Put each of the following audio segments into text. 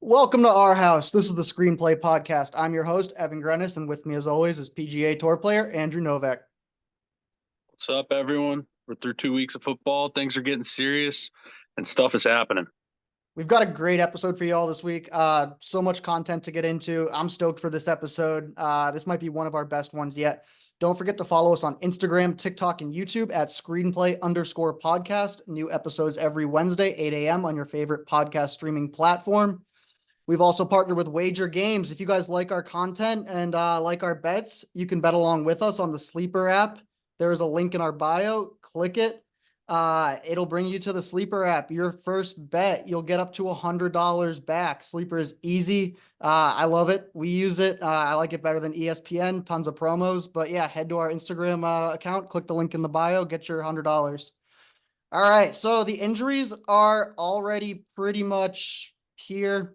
Welcome to our house. This is the Screenplay Podcast. I'm your host, Evan Grenis, and with me, as always, is PGA Tour player Andrew Novak. What's up, everyone? We're through 2 weeks of football. Things are getting serious and stuff is happening. We've got a great episode for you all this week. So much content to get into. I'm stoked for this episode. This might be one of our best ones yet. Don't forget to follow us on Instagram, TikTok, and YouTube at screenplay_podcast. New episodes every Wednesday, 8 a.m. on your favorite podcast streaming platform. We've also partnered with Wager Games. If you guys like our content and like our bets, you can bet along with us on the Sleeper app. There is a link in our bio. Click it. It'll bring you to the Sleeper app. Your first bet, you'll get up to $100 back. Sleeper is easy. I love it. We use it. I like it better than ESPN. Tons of promos. But yeah, head to our Instagram account. Click the link in the bio. Get your $100. All right. So the injuries are already pretty much here.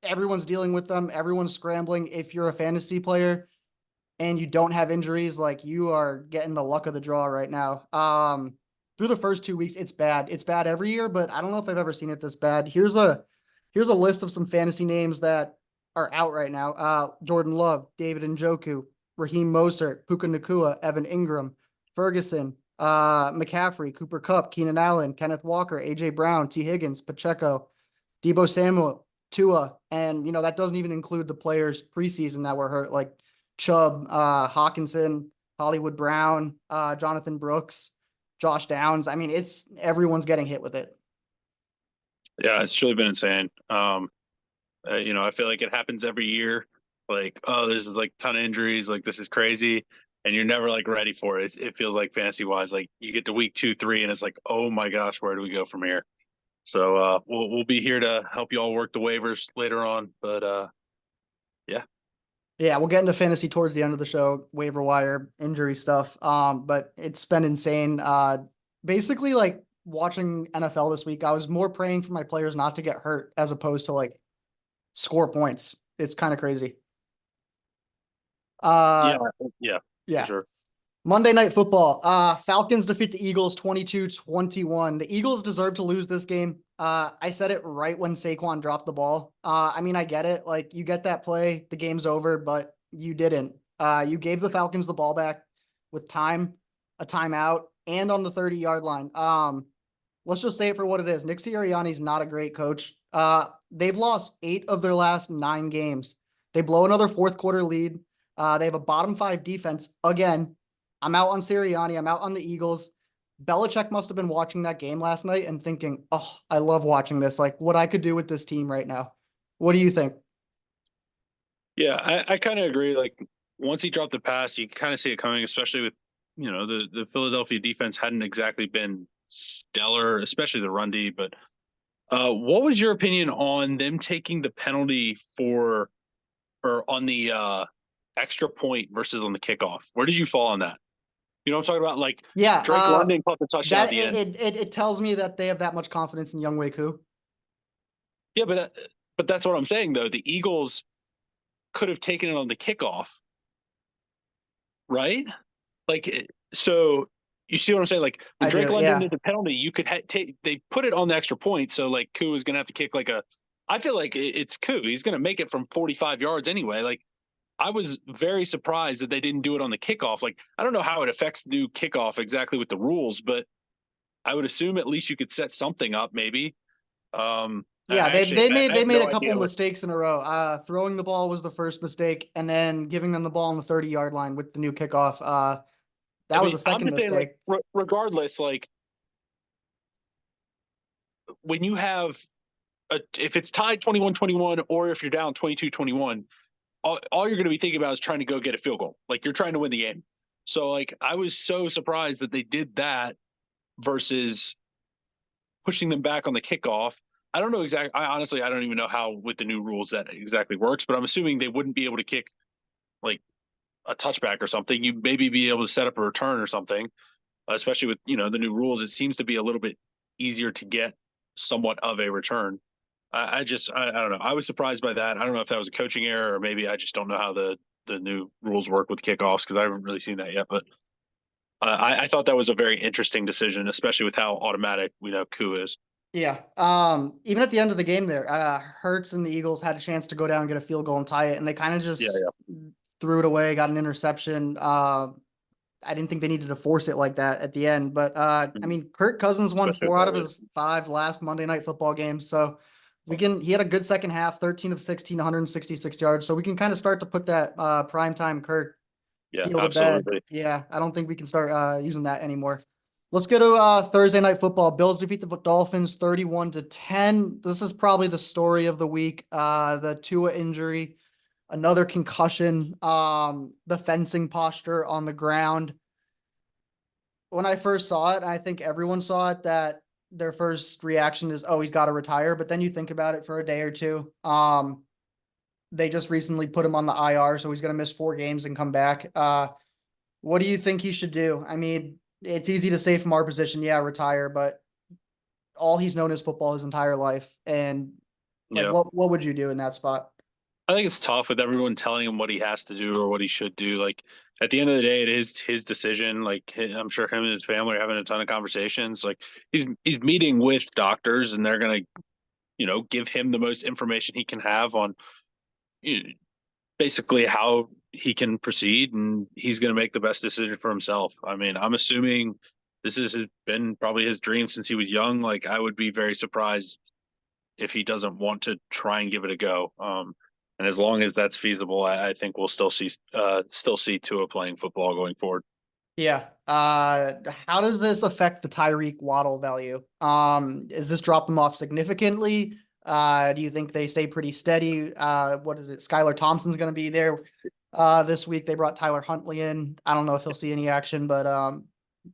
Everyone's dealing with them. Everyone's scrambling. If you're a fantasy player and you don't have injuries, like you are getting the luck of the draw right now. Through the first 2 weeks, it's bad. It's bad every year, but I don't know if I've ever seen it this bad. Here's a list of some fantasy names that are out right now. Jordan Love, David Njoku, Raheem Mostert, Puka Nacua, Evan Ingram, Ferguson, McCaffrey, Cooper Kupp, Keenan Allen, Kenneth Walker, AJ Brown, T. Higgins, Pacheco, Debo Samuel, Tua, and that doesn't even include the players preseason that were hurt, like Chubb, Hawkinson, Hollywood Brown, Jonathan Brooks, Josh Downs. I mean, it's everyone's getting hit with it. Yeah, it's really been insane. I feel like it happens every year. Like, oh, there's like a ton of injuries. Like, this is crazy. And you're never like ready for it. It feels like fantasy wise, like you get to week 2, 3, and it's like, oh my gosh, where do we go from here? So we'll be here to help you all work the waivers later on. But yeah. Yeah, we'll get into fantasy towards the end of the show, waiver wire, injury stuff. But it's been insane. Basically, like watching NFL this week, I was more praying for my players not to get hurt as opposed to like score points. It's kind of crazy. Yeah, Uh, yeah, for yeah. sure. Monday Night Football. Falcons defeat the Eagles 22-21. The Eagles deserve to lose this game. I said it right when Saquon dropped the ball. I mean, I get it. Like, you get that play, the game's over, but you didn't. You gave the Falcons the ball back with time, a timeout, and on the 30-yard line. Let's just say it for what it is. Nick Sirianni's not a great coach. They've lost 8 of their last 9 games. They blow another fourth quarter lead. They have a bottom 5 defense again. I'm out on Sirianni. I'm out on the Eagles. Belichick must have been watching that game last night and thinking, oh, I love watching this. Like what I could do with this team right now. What do you think? Yeah, I kind of agree. Like once he dropped the pass, you kind of see it coming, especially with the Philadelphia defense hadn't exactly been stellar, especially the run D. But what was your opinion on them taking the penalty for or on the extra point versus on the kickoff? Where did you fall on that? You know what I'm talking about? Like Yeah, Drake London caught the touchdown at that the end. it tells me that they have that much confidence in Young Wei Koo. Yeah, but that's what I'm saying though. The Eagles could have taken it on the kickoff, right? Like so. You see what I'm saying? Like when I Drake do, London yeah. did the penalty, you could take. They put it on the extra point, so like Koo is going to have to kick like a. I feel like it's Koo. He's going to make it from 45 yards anyway. Like I was very surprised that they didn't do it on the kickoff. Like I don't know how it affects new kickoff exactly with the rules, but I would assume at least you could set something up maybe. Yeah, I actually I they have made a no couple idea what. mistakes in a row. Throwing the ball was the first mistake, and then giving them the ball on the 30-yard line with the new kickoff. I That was mean, the I'm second just saying like mistake. regardless, like when you have if it's tied 21-21 or if you're down 22-21, all you're going to be thinking about is trying to go get a field goal. Like you're trying to win the game. So like I was so surprised that they did that versus pushing them back on the kickoff. I don't know exactly. I don't even know how with the new rules that exactly works, but I'm assuming they wouldn't be able to kick like a touchback or something. You maybe be able to set up a return or something, especially with the new rules. It seems to be a little bit easier to get somewhat of a return. I don't know. I was surprised by that. I don't know if that was a coaching error or maybe I just don't know how the new rules work with kickoffs because I haven't really seen that yet. But I thought that was a very interesting decision, especially with how automatic we know Koo is. Yeah. Even at the end of the game there, Hurts and the Eagles had a chance to go down and get a field goal and tie it, and they kind of Yeah, just yeah. threw it away, got an interception. I didn't think they needed to force it like that at the end. But I Mhm. mean, Kirk Cousins won Especially at 4 out that of rate. his 5 last Monday Night Football games. So he had a good second half, 13 of 16, 166 yards. So we can kind of start to put that primetime Kirk Yeah, deal to bed. absolutely. Yeah, I don't think we can start using that anymore. Let's go to Thursday Night Football. Bills defeat the Dolphins 31-10. This is probably the story of the week. The Tua injury, another concussion, the fencing posture on the ground. When I first saw it, I think everyone saw it, that their first reaction is, oh, he's got to retire. But then you think about it for a day or two. They just recently put him on the IR, so he's going to miss 4 games and come back. What do you think he should do? I mean, it's easy to say from our position, yeah, retire, but all he's known is football his entire life. And like, Yeah. what would you do in that spot? I think it's tough with everyone telling him what he has to do or what he should do. Like at the end of the day, it is his decision. Like I'm sure him and his family are having a ton of conversations. Like he's meeting with doctors and they're gonna, give him the most information he can have on you know, basically how he can proceed, and he's gonna make the best decision for himself. I mean, I'm assuming this has been probably his dream since he was young. Like I would be very surprised if he doesn't want to try and give it a go. And as long as that's feasible, I think we'll still see Tua playing football going forward. Yeah. How does this affect the Tyreek Waddle value? Is this drop them off significantly? Do you think they stay pretty steady? What is it? Skylar Thompson's going to be there this week. They brought Tyler Huntley in. I don't know if he'll see any action, but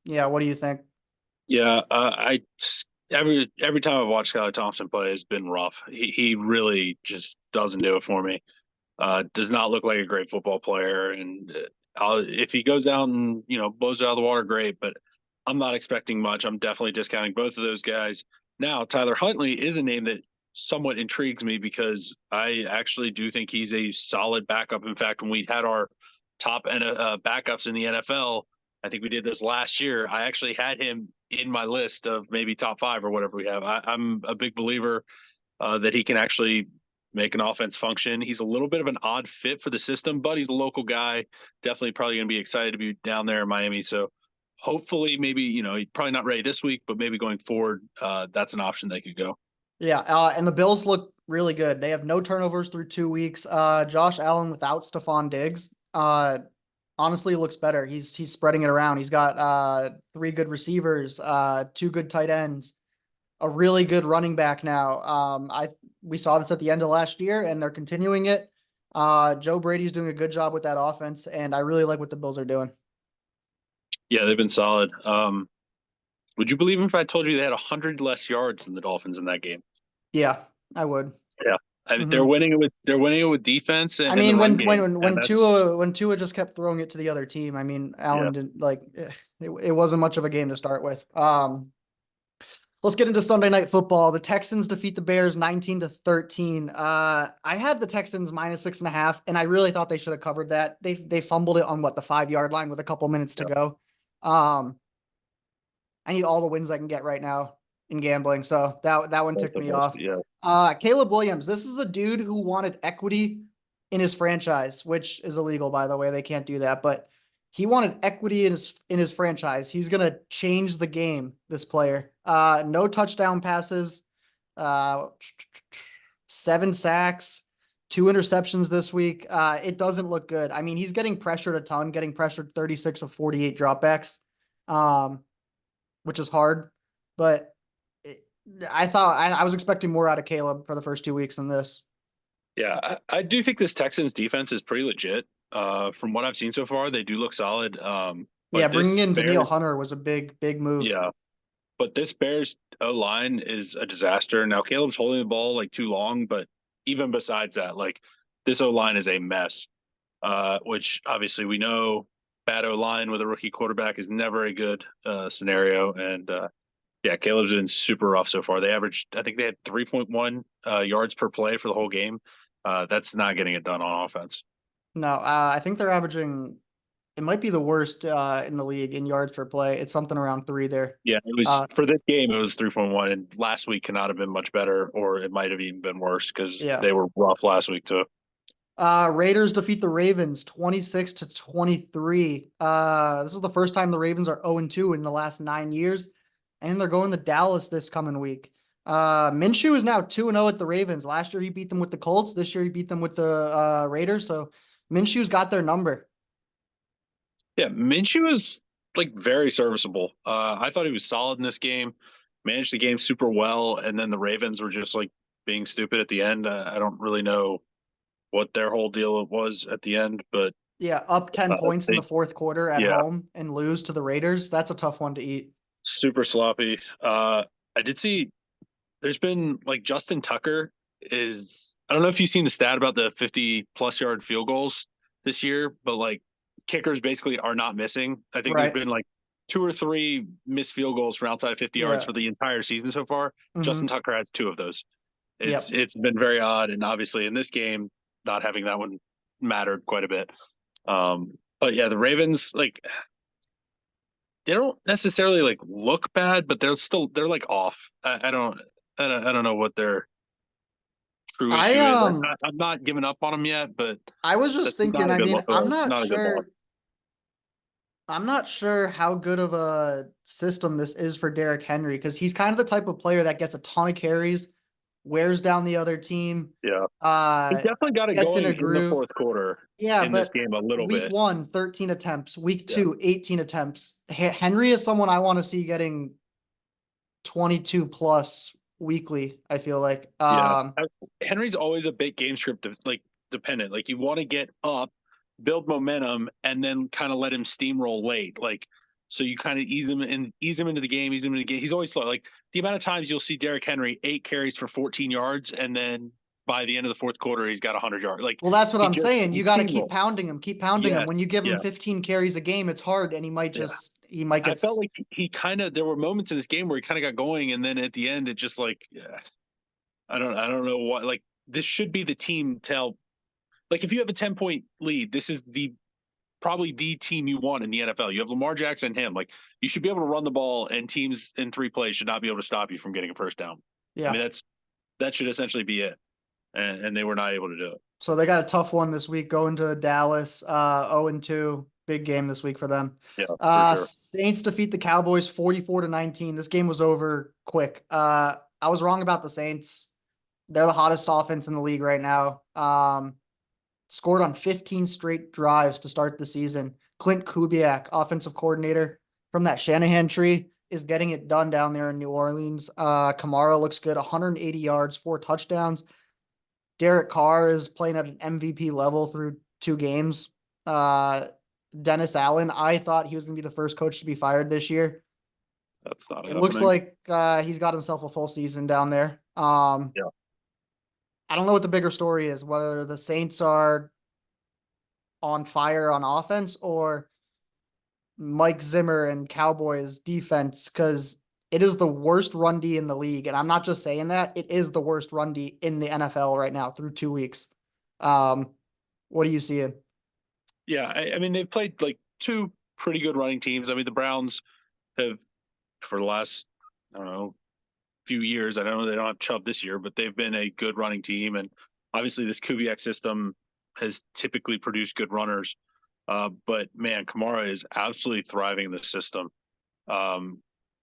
yeah, what do you think? Yeah, I every time I've watched Skylar Thompson play, it's been rough. He really just doesn't do it for me. Does not look like a great football player, and if he goes out and blows it out of the water, great. But I'm not expecting much. I'm definitely discounting both of those guys. Now, Tyler Huntley is a name that somewhat intrigues me because I actually do think he's a solid backup. In fact, when we had our top backups in the NFL, I think we did this last year. I actually had him in my list of maybe top 5 or whatever we have. I'm a big believer that he can actually make an offense function. He's a little bit of an odd fit for the system, but he's a local guy. Definitely probably going to be excited to be down there in Miami. So hopefully, maybe, he's probably not ready this week, but maybe going forward, that's an option they could go. Yeah, and the Bills look really good. They have no turnovers through 2 weeks. Josh Allen without Stephon Diggs, honestly looks better. He's spreading it around. He's got 3 good receivers, 2 good tight ends, a really good running back now. We saw this at the end of last year, and they're continuing it. Joe Brady's doing a good job with that offense, and I really like what the Bills are doing. Yeah, they've been solid. Would you believe if I told you they had 100 less yards than the Dolphins in that game? Yeah, I would. Yeah. Hmm. They're winning it with defense I and the mean, run game, and that's When Tua just kept throwing it to the other team, I mean, yeah. Allen didn't like it wasn't much of a game to start with. Let's get into Sunday Night Football. The Texans defeat the Bears 19-13. I had the Texans -6.5, and I really thought they should have covered that. They fumbled it on the 5 yard line with a couple minutes to Yeah. go. I need all the wins I can get right now in gambling, so that one Both ticked of me us. off. Yeah. Caleb Williams. This is a dude who wanted equity in his franchise, which is illegal, by the way. They can't do that, but he wanted equity in his franchise. He's gonna change the game. This player. No touchdown passes. Uh, 7 sacks. 2 interceptions this week. It doesn't look good. I mean, he's getting pressured a ton, getting pressured 36 of 48 dropbacks. Um, which is hard. But it, I was expecting more out of Caleb for the first 2 weeks than this. Yeah, I do think this Texans defense is pretty legit. From what I've seen so far, they do look solid. Yeah, But bringing this in Danielle Bears, Hunter was a big move. yeah, but this Bears O line is a disaster. Now Caleb's holding the ball like too long, but even besides that, like this O line is a mess. Which obviously we know bad O line with a rookie quarterback is never a good scenario. And yeah, Caleb's been super rough so far. I think they had 3.1 yards per play for the whole game. That's not getting it done on offense. No, I think they're averaging. It might be the worst in the league in yards per play. It's something around 3 there. Yeah, it was Uh, for this game. It was 3.1, and last week cannot have been much better, or it might have even been worse because yeah. they were rough last week too. Raiders defeat the Ravens 26-23. This is the first time the Ravens are 0-2 in the last 9 years, and they're going to Dallas this coming week. Minshew is now 2-0 at the Ravens. Last year he beat them with the Colts. This year he beat them with the Raiders. So Minshew's got their number. Yeah, Minshew is like very serviceable. I thought he was solid in this game, managed the game super well, and then the Ravens were just like being stupid at the end. I don't really know what their whole deal was at the end, but Yeah, up 10 points in the they fourth quarter at yeah, home and lose to the Raiders. That's a tough one to eat. super sloppy. I did see there's been like Justin Tucker is I don't know if you've seen the stat about the 50 plus yard field goals this year, but like kickers basically are not missing. I think there's Right. been like two or three missed field goals from outside 50 yards Yeah. for the entire season so far. Justin Hmm. Tucker has two of those. It's Yep. it's been very odd, and obviously in this game, not having that one mattered quite a bit. But yeah, the Ravens like they don't necessarily like look bad, but they're like off. I don't know what their true I issue is. um I'm not giving up on them yet, but I was that's just thinking, not a I good mean, look. Not a good look. I'm not sure how good of a system this is for Derrick Henry because he's kind of the type of player that gets a ton of carries, wears down the other team, Yeah, he uh, definitely got it gets in a going in the groove. fourth quarter Yeah, in this but game a little week bit. one, 13 attempts. Week Yeah, two, 18 attempts. Henry is someone I want to see getting 22 plus weekly, I feel like. yeah. Henry's always a bit game script like dependent. Like you want to get up, build momentum, and then kind of let him steamroll late. Like so you kind of ease him into the game, ease him into the game. He's always slow. Like the amount of times you'll see Derrick Henry 8 carries for 14 yards, and then by the end of the fourth quarter he's got 100 yards. Like Well, that's what he I'm just saying. he You got to keep steamrolls. pounding him, keep pounding him. Yes, When you give him yeah, 15 carries a game, it's hard and yeah. he might I get felt like he kind of there were moments in this game where he kind of got going, and then at the end it just like yeah, I don't know what like this should be the team tell like if you have a 10 point lead, this is the probably the team you want in the NFL. You have Lamar Jackson and him. Like you should be able to run the ball, and teams in three plays should not be able to stop you from getting a first down. I yeah. mean that should essentially be it, and they were not able to do it. So they got a tough one this week going to Dallas, 0-2. Big game this week for them. Yeah, for sure. Saints defeat the Cowboys 44-19. This game was over quick. I was wrong about the Saints. They're the hottest offense in the league right now. Scored on 15 straight drives to start the season. Clint Kubiak, offensive coordinator from that Shanahan tree, is getting it done down there in New Orleans. Kamara looks good, 180 yards, 4 touchdowns. Derek Carr is playing at an MVP level through 2 games. Uh, Dennis Allen, I thought he was going to be the first coach to be fired this year. That's not It looks happening. like he's got himself a full season down there. Yeah. I don't know what the bigger story is, whether the Saints are on fire on offense or Mike Zimmer and Cowboys defense, because it is the worst run D in the league. And I'm not just saying that, it is the worst run D in the NFL right now through 2 weeks. What are you seeing? Yeah, I mean they've played like two pretty good running teams. I mean the Browns have for the last I don't know few years. I know they don't have Chubb this year, but they've been a good running team, and obviously this Kubiak system has typically produced good runners. But man, Kamara is absolutely thriving in the system. Um,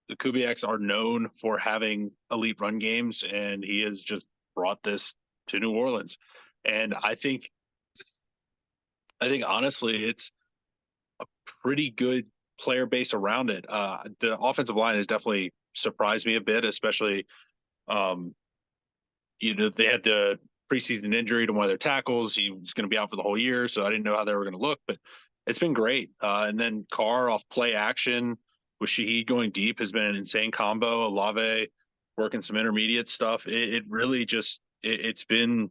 the Kubiaks are known for having elite run games, and he has just brought this to New Orleans. And I think honestly, it's a pretty good player base around it. The offensive line has definitely surprised me a bit, especially um, they had the preseason injury to one of their tackles. He was going to be out for the whole year, so I didn't know how they were going to look, but it's been great. And then Carr off play action with Shaheed going deep has been an insane combo. Olave working some intermediate stuff. It really just it's been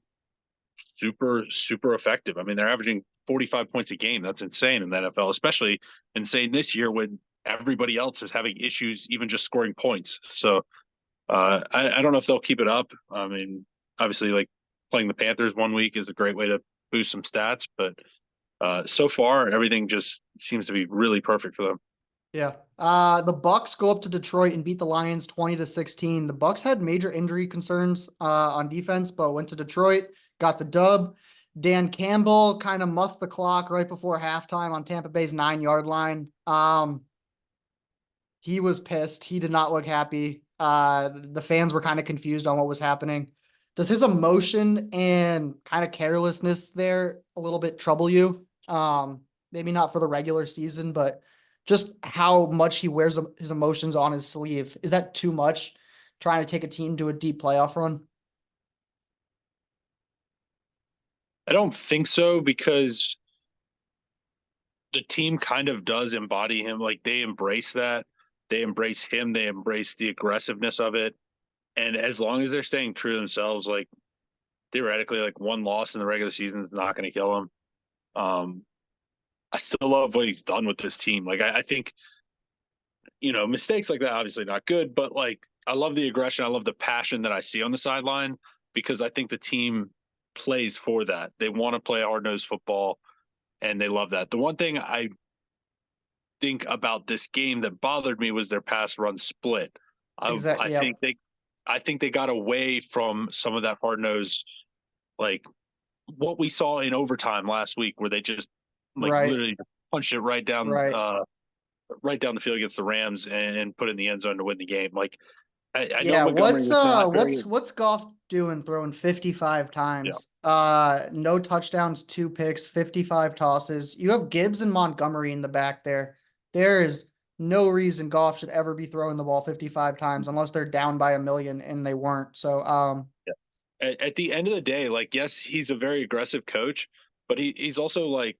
super super effective. I mean, they're averaging 45 points a game. That's insane in the NFL, especially insane this year when everybody else is having issues even just scoring points. So I don't know if they'll keep it up. I mean, obviously, like playing the Panthers one week is a great way to boost some stats, but So far, everything just seems to be really perfect for them. Yeah. The Bucs go up to Detroit and beat the Lions 20-16. The Bucs had major injury concerns on defense, but went to Detroit, got the dub. Dan Campbell kind of muffed the clock right before halftime on Tampa Bay's 9-yard line. He was pissed. He did not look happy. The fans were kind of confused on what was happening. Does his emotion and kind of carelessness there a little bit trouble you? Maybe not for the regular season, but just how much he wears his emotions on his sleeve. Is that too much trying to take a team to a deep playoff run? I don't think so because the team kind of does embody him. Like they embrace that. They embrace him. They embrace the aggressiveness of it. And as long as they're staying true to themselves, like theoretically, like one loss in the regular season is not going to kill them. Um, I still love what he's done with this team. Like I think, mistakes like that obviously not good, but like I love the aggression. I love the passion that I see on the sideline because I think the team plays for that. They want to play hard nosed football and they love that. The one thing I think about this game that bothered me was their pass run split. I Exactly. I Yep. think they I think they got away from some of that hard nose, like what we saw in overtime last week, where they just like Right. literally punched it Right. right down the field against the Rams and put it in the end zone to win the game. Like I know Yeah, Montgomery what's was not very what's Goff doing throwing 55 yeah. times? No touchdowns, two picks, 55 tosses. You have Gibbs and Montgomery in the back there. There is no reason Goff should ever be throwing the ball 55 times unless they're down by a million and they weren't. So At the end of the day, like yes, he's a very aggressive coach, but he's also like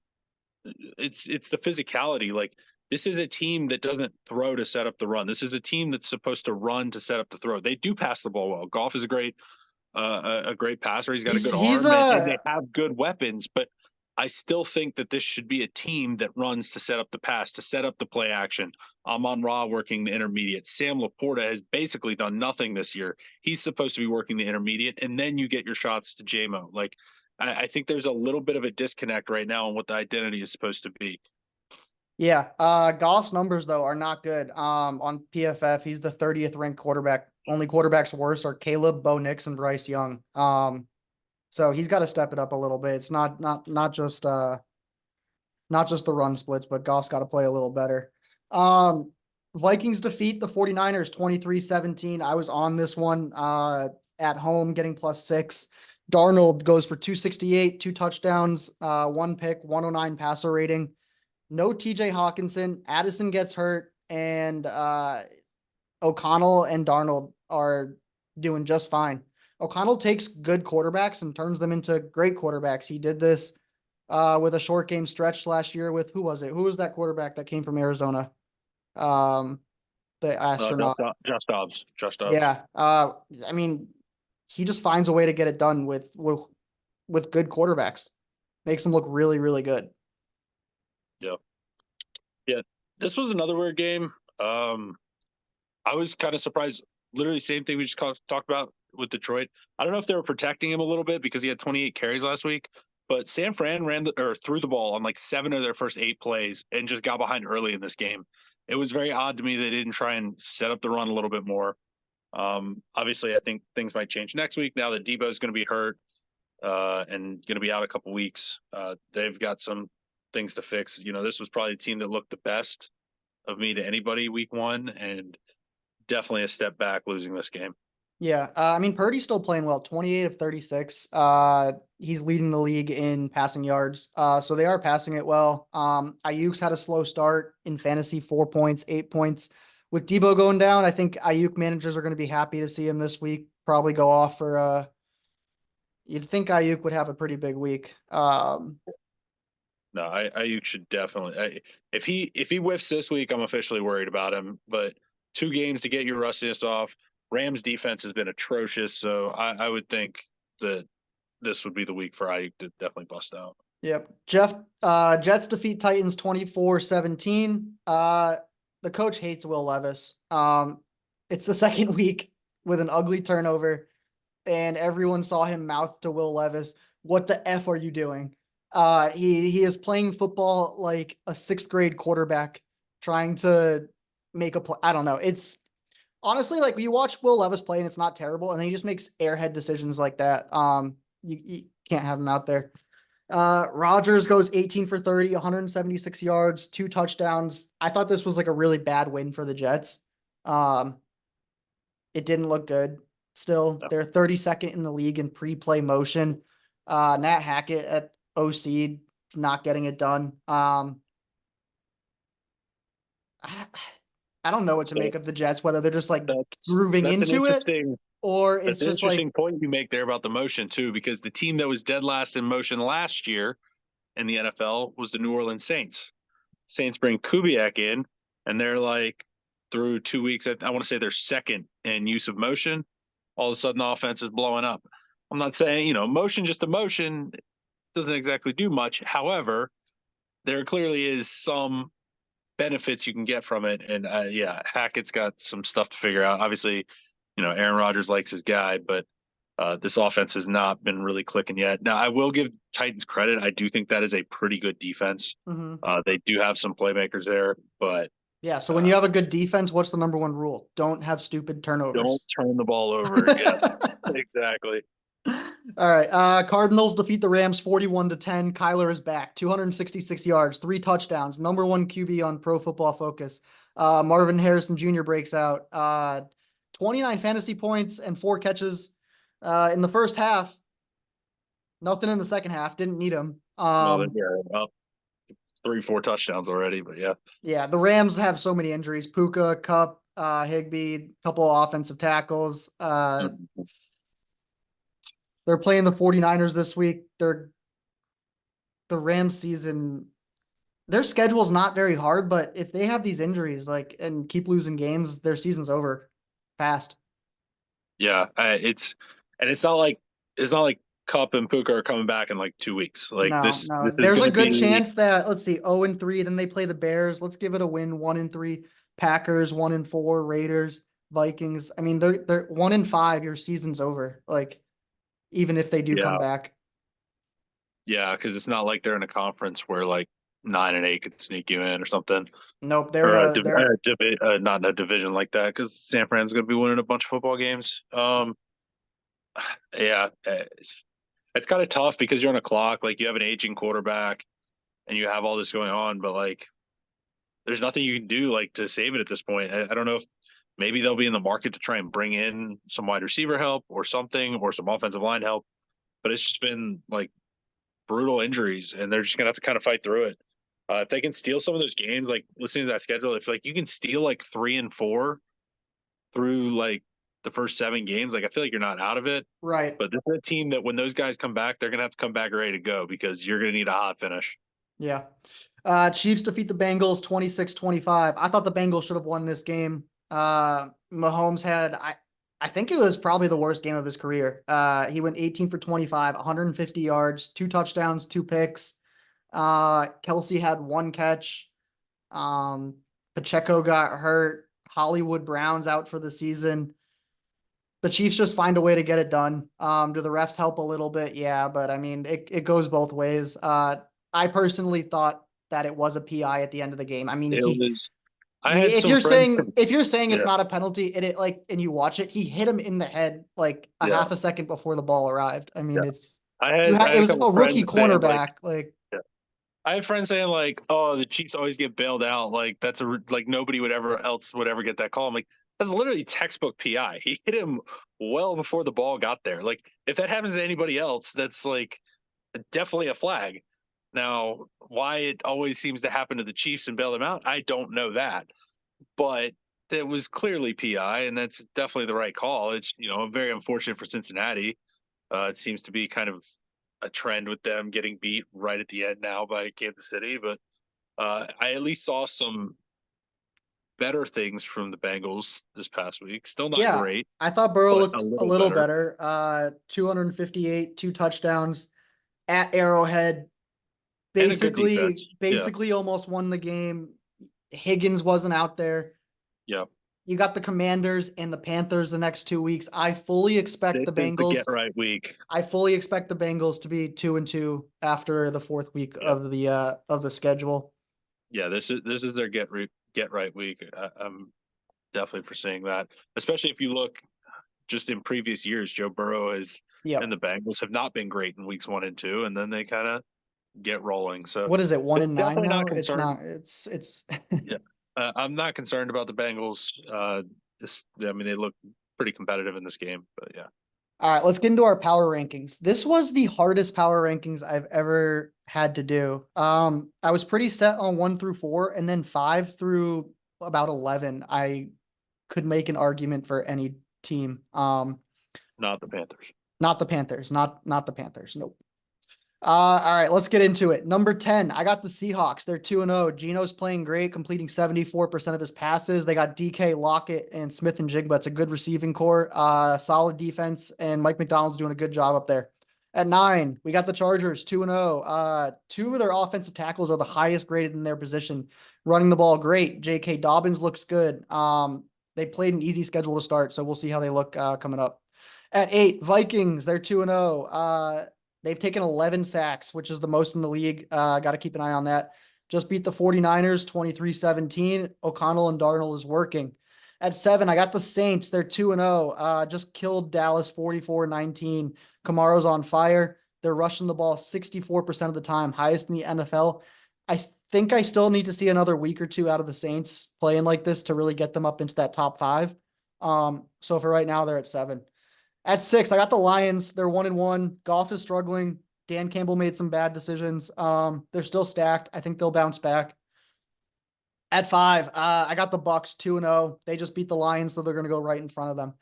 it's the physicality. Like this is a team that doesn't throw to set up the run. This is a team that's supposed to run to set up the throw. They do pass the ball well. Golf is a great passer. He's got a good he's arm and they have good weapons, but I still think that this should be a team that runs to set up the pass, to set up the play action. Amon Ra working the intermediate. Sam Laporta has basically done nothing this year. He's supposed to be working the intermediate, and then you get your shots to JMO. Like I think there's a little bit of a disconnect right now on what the identity is supposed to be. Yeah, Goff's numbers though are not good. On PFF, he's the 30th ranked quarterback. Only quarterbacks worse are Caleb, Bo Nix, and Bryce Young. So he's got to step it up a little bit. It's not just the run splits, but Goff's got to play a little better. Vikings defeat the 49ers 23-17. I was on this one at home getting +6. Darnold goes for 268, two touchdowns, one pick, 109 passer rating. No TJ Hawkinson. Addison gets hurt, and O'Connell and Darnold are doing just fine. O'Connell takes good quarterbacks and turns them into great quarterbacks. He did this with a short game stretch last year with who was it? Who was that quarterback that came from Arizona? Um, the astronaut. Just Dobbs. Just Dobbs. Yeah. I mean, he just finds a way to get it done with good quarterbacks. Makes them look really, really good. Yeah. Yeah. This was another weird game. I was kind of surprised. Literally, same thing we just talked about with Detroit. I don't know if they were protecting him a little bit because he had 28 carries last week, but San Fran threw the ball on like 7 of their first 8 plays and just got behind early in this game. It was very odd to me they didn't try and set up the run a little bit more. Obviously, I think things might change next week now that Debo is going to be hurt and going to be out a couple weeks. They've got some things to fix. This was probably the team that looked the best of me to anybody week 1, and definitely a step back losing this game. Yeah, I mean Purdy's still playing well, 28 of 36. He's leading the league in passing yards. So they are passing it well. Ayuk's had a slow start in fantasy, 4 points, 8 points. With Debo going down, I think Ayuk managers are going to be happy to see him this week. Probably go off for you'd think Ayuk would have a pretty big week. No, Ayuk should definitely. If he whiffs this week, I'm officially worried about him. But 2 games to get your rustiness off. Rams defense has been atrocious, so I would think that this would be the week for Ayuk to definitely bust out. Yep. Jets defeat Titans 24-17. The coach hates Will Levis. It's the second week with an ugly turnover, and everyone saw him mouth to Will Levis, "What the F are you doing?" He is playing football like a sixth grade quarterback trying to make a play. I don't know. It's honestly like you watch Will Levis play and it's not terrible, and then he just makes airhead decisions like that. You can't have him out there. Rodgers goes 18 for 30, 176 yards, 2 touchdowns. I thought this was like a really bad win for the Jets. Um, it didn't look good. Still, they're 32nd in the league in pre-play motion. Nat Hackett at OC is not getting it done. I, I don't know what to Yeah, make of the Jets, whether they're just like that's grooving that's an into it interesting or that's it's an just like, interesting point you make there about the motion too, because the team that was dead last in motion last year in the NFL was the New Orleans Saints. Saints bring Kubiak in, and they're like through 2 weeks. I want to say they're second in use of motion. All of a sudden, the offense is blowing up. I'm not saying motion just a motion doesn't exactly do much. However, there clearly is some benefits you can get from it. And yeah, Hackett's got some stuff to figure out. Obviously, Aaron Rodgers likes his guy, but this offense has not been really clicking yet. Now, I will give Titans credit. I do think that is a pretty good defense. mhm. They do have some playmakers there, but Yeah. So when you have a good defense, what's the number one rule? Don't have stupid don't turnovers. turn the ball over. Yes, exactly. All right. Cardinals defeat the Rams 41-10. Kyler is back. 266 yards, 3 touchdowns. Number 1 QB on Pro Football Focus. Marvin Harrison Jr. breaks out. 29 fantasy points and 4 catches in the first half. Nothing in the second half. Didn't need him. Well, they're up 3-4 touchdowns already, but yeah. Yeah, the Rams have so many injuries. Puka, Cup, Higbee, couple of offensive tackles. They're playing the 49ers this week. The Rams season, their schedule's not very hard, but if they have these injuries and keep losing games, their season's over fast. Yeah, it's not like Cup and Puka are coming back in like 2 weeks. Like No, this no. is There's going a to good be chance that let's see, 0-3, then they play the Bears. Let's give it a win. 1-3, Packers, 1-4, Raiders, Vikings. I mean, they're 1-5, your season's over. Like, even if they do come yeah, back. yeah, because it's not like they're in a conference where like 9-8 could sneak you in or something, Nope, they're or they're not in a division like that. Because San Fran's going to be winning a bunch of football games. Yeah, it's kind of tough because you're on a clock. Like you have an aging quarterback, and you have all this going on, but like there's nothing you can do like to save it at this point. I don't know if maybe they'll be in the market to try and bring in some wide receiver help or something or some offensive line help, but it's just been like brutal injuries, and they're just gonna have to kind of fight through it. If they can steal some of those games, like listening to that schedule, if like you can steal like 3 and 4 through like the first 7 games, like I feel like you're not out of it. right. But this is a team that when those guys come back, they're gonna have to come back ready to go because you're gonna need a hot finish. Yeah. Chiefs defeat the Bengals 26-25. I thought the Bengals should have won this game. Mahomes had I think it was probably the worst game of his career. He went 18 for 25, 150 yards, 2 touchdowns, 2 picks. Kelsey had 1 catch. Pacheco got hurt. Hollywood Brown's out for the season. The Chiefs just find a way to get it done. Do the refs help a little bit? Yeah, but I mean, it goes both ways. I personally thought that it was a PI at the end of the game. I mean, It was. I had if some you're friends. saying it's Yeah, not a penalty, and you watch it, he hit him in the head like a yeah, half a second before the ball arrived. I yeah. mean, it's I it had a was couple a rookie friends saying like, cornerback. Like, yeah. I had friends saying like, "Oh, the Chiefs always get bailed out. Like that's like nobody would ever get that call." I'm like, that's literally textbook PI. He hit him well before the ball got there. Like if that happens to anybody else, that's like definitely a flag. Now, why it always seems to happen to the Chiefs and bail them out, I don't know that, but that was clearly PI, and that's definitely the right call. It's very unfortunate for Cincinnati. It seems to be kind of a trend with them getting beat right at the end now by Kansas City, but I at least saw some better things from the Bengals this past week. Still not yeah, great, I thought Burrow but a looked a little little better. better. 258, 2 touchdowns at Arrowhead. And a good defense. Yeah. Basically almost won the game. Higgins wasn't out there. Yeah. You got the Commanders and the Panthers the next 2 weeks. I fully expect This the is the get Bengals. right week. I fully expect the Bengals to be 2-2 after the fourth week Yep. of the schedule. Yeah, this is their get right week. I'm definitely foreseeing that, especially if you look just in previous years. Joe Burrow is and Yep. the Bengals have not been great in weeks 1 and 2, and then they kind of get rolling. So What is it? One and nine definitely not now? It's concerned. not. It's. Yeah, I'm not concerned about the Bengals. I mean, they look pretty competitive in this game, but yeah. All right, let's get into our power rankings. This was the hardest power rankings I've ever had to do. I was pretty set on 1 through 4, and then 5 through about 11. I could make an argument for any team. Not the Panthers. Not the Panthers. Not the Panthers. Nope. All right, let's get into it. Number 10, I got the Seahawks. They're 2-0. Geno's playing great, completing 74% of his passes. They got DK, Lockett, and Smith and Jigba. It's a good receiving core, solid defense, and Mike McDonald's doing a good job up there. At 9, we got the Chargers, 2-0. Two of their offensive tackles are the highest graded in their position. Running the ball, great. J.K. Dobbins looks good. They played an easy schedule to start, so we'll see how they look coming up. At 8, Vikings, they're 2-0. They've taken 11 sacks, which is the most in the league. Got to keep an eye on that. Just beat the 49ers 23-17. O'Connell and Darnold is working. At 7, I got the Saints. They're 2-0. Just killed Dallas 44-19. Kamaro's on fire. They're rushing the ball 64% of the time, highest in the NFL. I think I still need to see another week or two out of the Saints playing like this to really get them up into that top 5. So for right now, they're at 7. At 6, I got the Lions. They're 1-1. Goff is struggling. Dan Campbell made some bad decisions. They're still stacked. I think they'll bounce back. At 5, I got the Bucs 2-0. They just beat the Lions, so they're going to go right in front of them.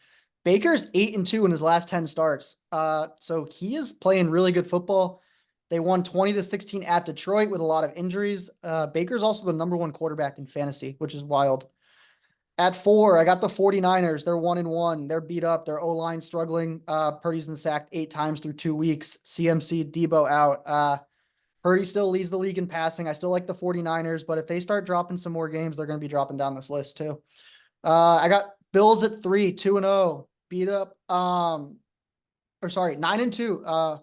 Baker's 8-2 in his last 10 starts. So he is playing really good football. They won 20-16 at Detroit with a lot of injuries. Baker's also the number 1 quarterback in fantasy, which is wild. At 4, I got the 49ers. They're 1-1. They're beat up. Their O-line struggling. Purdy's been sacked 8 times through 2 weeks. CMC, Debo out. Purdy still leads the league in passing. I still like the 49ers, but if they start dropping some more games, they're going to be dropping down this list too. I got Bills at 3, 2-0. Beat up. 9-2.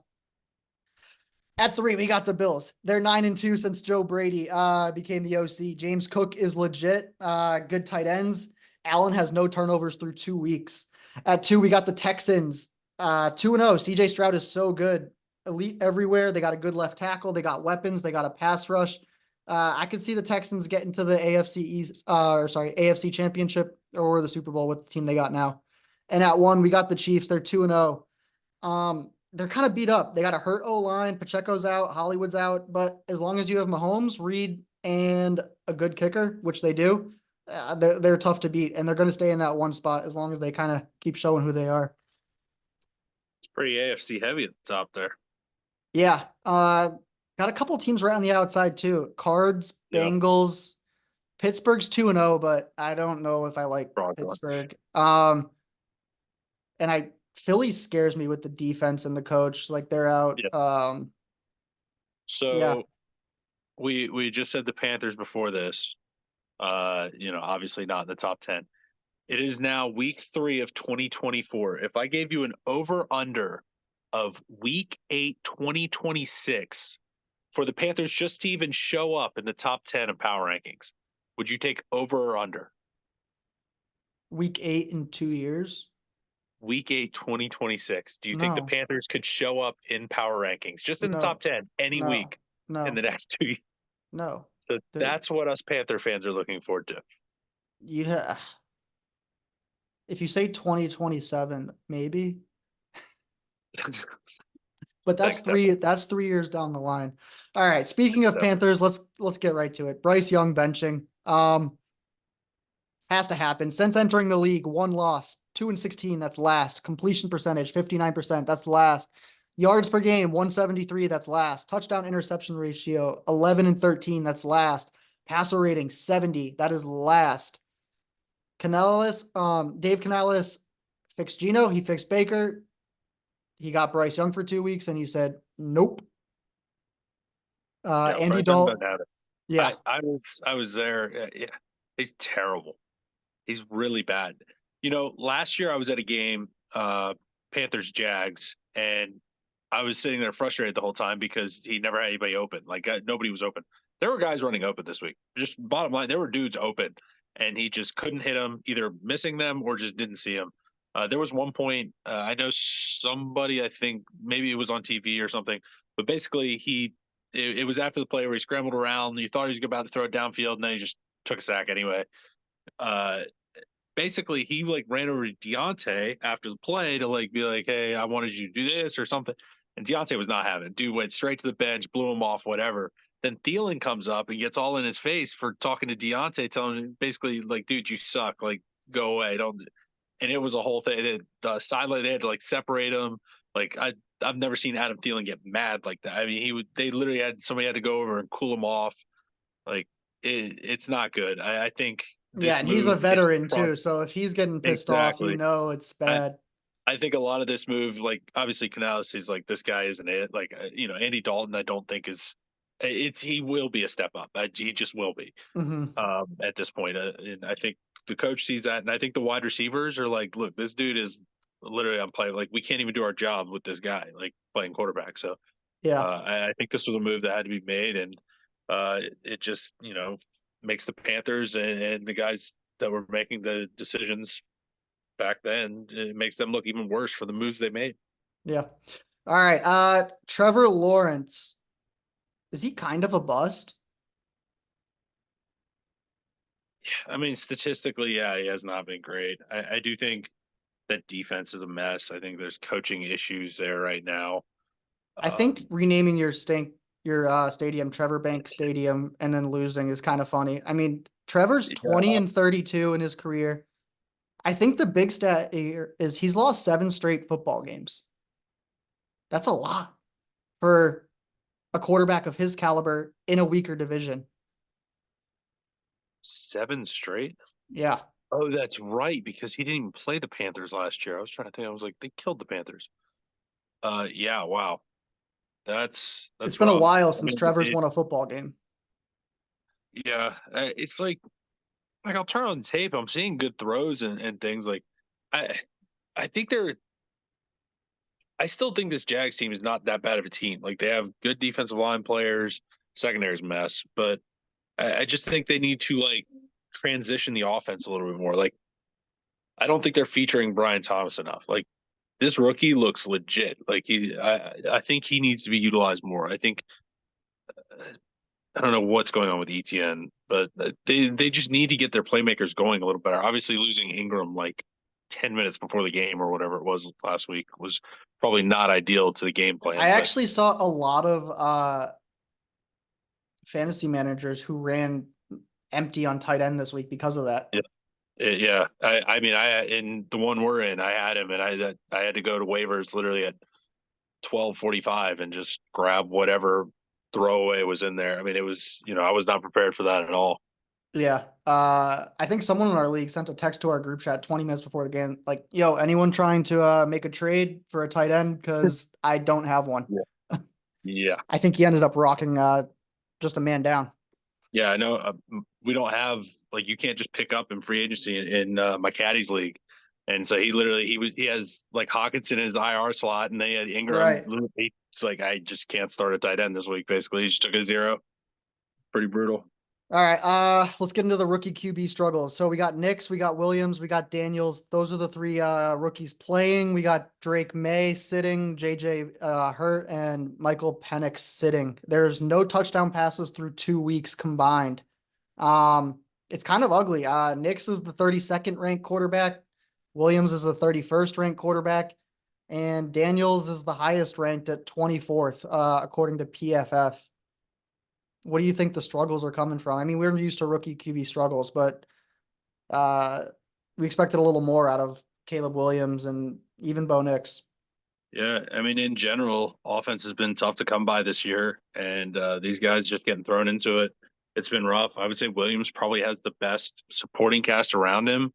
At 3, we got the Bills. They're 9-2 since Joe Brady became the OC. James Cook is legit. Good tight ends. Allen has no turnovers through 2 weeks. At 2, we got the Texans. 2-0. CJ Stroud is so good. Elite everywhere. They got a good left tackle. They got weapons. They got a pass rush. I could see the Texans getting to the AFC Championship or the Super Bowl with the team they got now. And at 1, we got the Chiefs. They're 2-0. They're kind of beat up. They got a hurt O-line. Pacheco's out. Hollywood's out. But as long as you have Mahomes, Reed, and a good kicker, which they do, they're tough to beat. And they're going to stay in that 1 spot as long as they kind of keep showing who they are. It's pretty AFC heavy at the top there. Yeah. Got a couple teams right on the outside too. Cards, Yeah. Bengals. Pittsburgh's 2-0, but I don't know if I like Pittsburgh. And Philly scares me with the defense and the coach. Like they're out. Yeah. So yeah. we just said the Panthers before this. Obviously not in the top 10. It is now week 3 of 2024. If I gave you an over-under of week 8, 2026 for the Panthers just to even show up in the top 10 of power rankings, would you take over or under? Week 8 in 2 years? Week 8, 2026. Do you think the No. Panthers could show up in power rankings just in the top 10 any week in the next 2 years? No. So that's what us Panther fans are looking forward to. If you say 2027, maybe. But that's Thanks, 3 years down the line. All right. Speaking of Panthers, let's get right to it. Bryce Young benching. Has to happen. Since entering the league, 1 loss, 2-16, that's last. Completion percentage, 59%, that's last. Yards per game, 173, that's last. Touchdown interception ratio, 11-13, that's last. Passer rating, 70, that is last. Dave Canales fixed Geno, he fixed Baker. He got Bryce Young for 2 weeks, and he said, nope. Andy Dalton. Yeah, I was there. Yeah, he's terrible. He's really bad. Last year I was at a game, Panthers Jags, and I was sitting there frustrated the whole time because he never had anybody open. Like nobody was open. There were guys running open this week. Just bottom line, there were dudes open, and he just couldn't hit them, either missing them or just didn't see them. There was one point, I know somebody, I think maybe it was on TV or something, but basically it was after the play where he scrambled around. You thought he was about to throw it downfield, and then he just took a sack anyway. Uh, Basically he like ran over to Deontay after the play to like be like, hey, I wanted you to do this or something. And Deontay was not having it. Dude went straight to the bench, blew him off, whatever. Then Thielen comes up and gets all in his face for talking to Deontay, telling him basically like, dude, you suck. Like, go away. Don't. And it was a whole thing. The sideline, they had to like separate him. Like I've never seen Adam Thielen get mad like that. I mean, they literally had somebody had to go over and cool him off. Like it's not good. I think Yeah, this and he's a move is veteran too. So if he's getting pissed off, exactly. it's I, bad. I think a lot of this move, like obviously Canales is like, this guy isn't it. Like, Andy Dalton, I don't think he will be a step up. He just will be Hmm. at this point. And I think the coach sees that. And I think the wide receivers are like, look, this dude is literally on play. Like, we can't even do our job with this guy, like playing quarterback. So Yeah. I think this was a move that had to be made. And it just, makes the Panthers and the guys that were making the decisions back then, it makes them look even worse for the moves they made. Yeah. All right. Trevor Lawrence. Is he kind of a bust? I mean, statistically, yeah, he has not been great. I do think that defense is a mess. I think there's coaching issues there right now. I think Um, renaming your stadium Trevor Bank Stadium and then losing is kind of funny. I mean, Trevor's 20 yeah, and 32 in his career. I think the big stat here is he's lost 7 straight football games. That's a lot for a quarterback of his caliber in a weaker division. 7 straight. Yeah. Oh, that's right, because he didn't even play the Panthers last year. I was trying to think. I was like, they killed the Panthers. Yeah, wow, It's that's been a rough. while I since mean, Trevor's won a football game. yeah, it's like I'll turn on the tape. I'm seeing good throws and things like I I think they're I still think this Jags team is not that bad of a team. Like they have good defensive line players, secondary's a mess, but I just think they need to like transition the offense a little bit more. Like I don't think they're featuring Brian Thomas enough. Like this rookie looks legit. Like I think he needs to be utilized more. I think I don't know what's going on with ETN, but they just need to get their playmakers going a little better. Obviously, losing Ingram like 10 minutes before the game or whatever it was last week was probably not ideal to the game I plan. But actually saw a lot of fantasy managers who ran empty on tight end this week because of that. yeah, yeah. I mean, I in the one we're in, I had him, and I had to go to waivers literally at 12:45 and just grab whatever throwaway was in there. I mean, it was I was not prepared for that at all. Yeah. I think someone in our league sent a text to our group chat 20 minutes before the game, like, yo, anyone trying to make a trade for a tight end? Because I don't have one. Yeah, yeah. I think he ended up rocking just a man down. Yeah, I know. We don't have like you can't just pick up in free agency in my caddy's league, and so he has like Hawkinson in his IR slot, and they had Ingram. Right. It's like I just can't start a tight end this week. Basically, he just took a zero. Pretty brutal. All right. Let's get into the rookie QB struggles. So we got Nix, we got Williams, we got Daniels. Those are the three rookies playing. We got Drake May sitting, JJ hurt, and Michael Penix sitting. There's no touchdown passes through 2 weeks combined. It's kind of ugly. Nix is the 32nd ranked quarterback. Williams is the 31st ranked quarterback. And Daniels is the highest ranked at 24th, according to PFF. What do you think the struggles are coming from? I mean, we're used to rookie QB struggles, but we expected a little more out of Caleb Williams and even Bo Nix. Yeah, I mean, in general, offense has been tough to come by this year, and these guys just getting thrown into it. It's been rough. I would say Williams probably has the best supporting cast around him,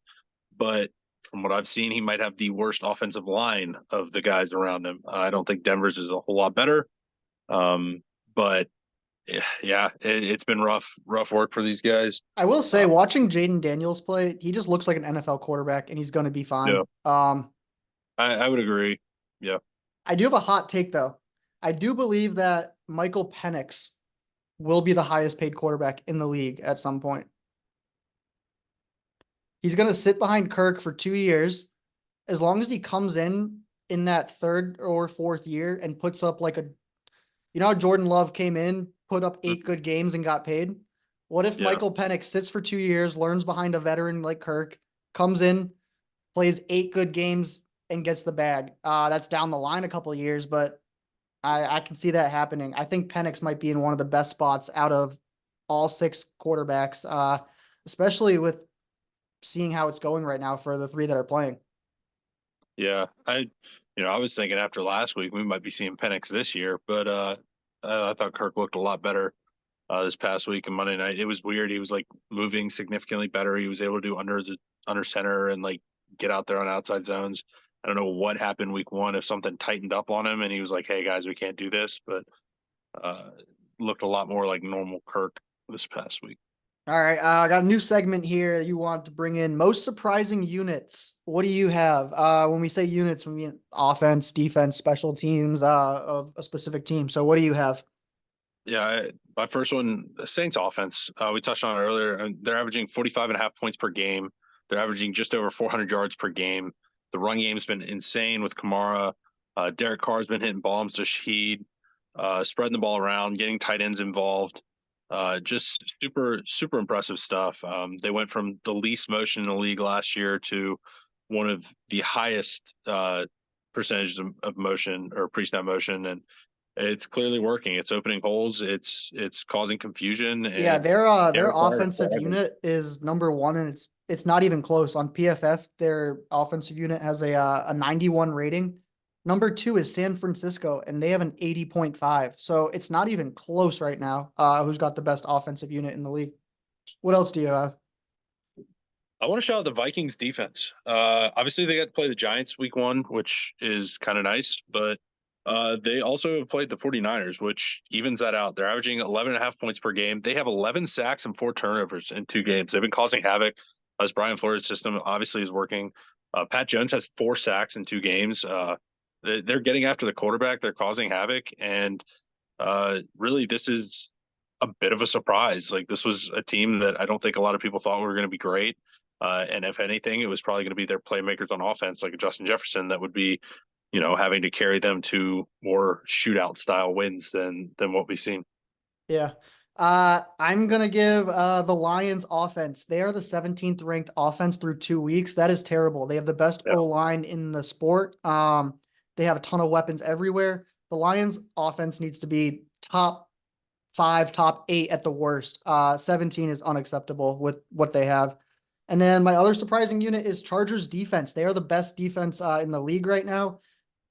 but from what I've seen, he might have the worst offensive line of the guys around him. I don't think Denver's is a whole lot better, but Yeah, it's been rough work for these guys. I will say, Uh, watching Jaden Daniels play, he just looks like an NFL quarterback, and he's going to be yeah, fine. I would agree. Yeah, I do have a hot take though. I do believe that Michael Penix will be the highest paid quarterback in the league at some point. He's going to sit behind Kirk for 2 years. As long as he comes in that third or fourth year and puts up like how Jordan Love came in, put up mhm, 8 good games and got paid? What if yeah, Michael Penix sits for 2 years, learns behind a veteran like Kirk, comes in, plays 8 good games and gets the bag? That's down the line a couple of years, but I can see that happening. I think Penix might be in one of the best spots out of all 6 quarterbacks, especially with seeing how it's going right now for the 3 that are playing. yeah. I was thinking after last week we might be seeing Penix this year, but I thought Kirk looked a lot better this past week and Monday night. It was weird. He was like moving significantly better. He was able to do under center and like get out there on outside zones. I don't know what happened week one if something tightened up on him and he was like, "Hey guys, we can't do this," but uh, looked a lot more like normal Kirk this past week. All right, I got a new segment here that you want to bring in. Most surprising units. What do you have? When we say units, we mean offense, defense, special teams of a specific team. So what do you have? Yeah, my first one, the Saints offense. We touched on it earlier. And they're averaging 45 and a half points per game. They're averaging just over 400 yards per game. The run game's been insane with Kamara. Derek Carr's been hitting bombs to Shaheed, spreading the ball around, getting tight ends involved. Just super impressive stuff. They went from the least motion in the league last year to one of the highest percentages of motion or pre-snap motion, and it's clearly working. It's opening holes. It's causing confusion, Yeah, and their Derek Carr is offensive thriving. unit is number one, and it's not even close. On PFF, their offensive unit has a 91 rating. Number two is San Francisco, and they have an 80.5. So it's not even close right now. Who's got the best offensive unit in the league? What else do you have? I want to shout out the Vikings defense. Obviously, they got to play the Giants week one, which is kind of nice, but they also have played the 49ers, which evens that out. They're averaging 11 and a half points per game. They have 11 sacks and 4 turnovers in 2 games. They've been causing havoc as Brian Flores' system obviously is working. Pat Jones has 4 sacks in 2 games. They're getting after the quarterback. They're causing havoc. And really, this is a bit of a surprise. Like, this was a team that I don't think a lot of people thought were going to be great. And if anything, it was probably going to be their playmakers on offense, like a Justin Jefferson, that would be, having to carry them to more shootout style wins than what we've seen. Yeah. I'm gonna give the Lions offense. They are the 17th ranked offense through 2 weeks. That is terrible. They have the best Yeah. O line in the sport. They have a ton of weapons everywhere. The Lions offense needs to be top 5, top 8 at the worst. 17 is unacceptable with what they have. And then my other surprising unit is Chargers defense. They are the best defense in the league right now.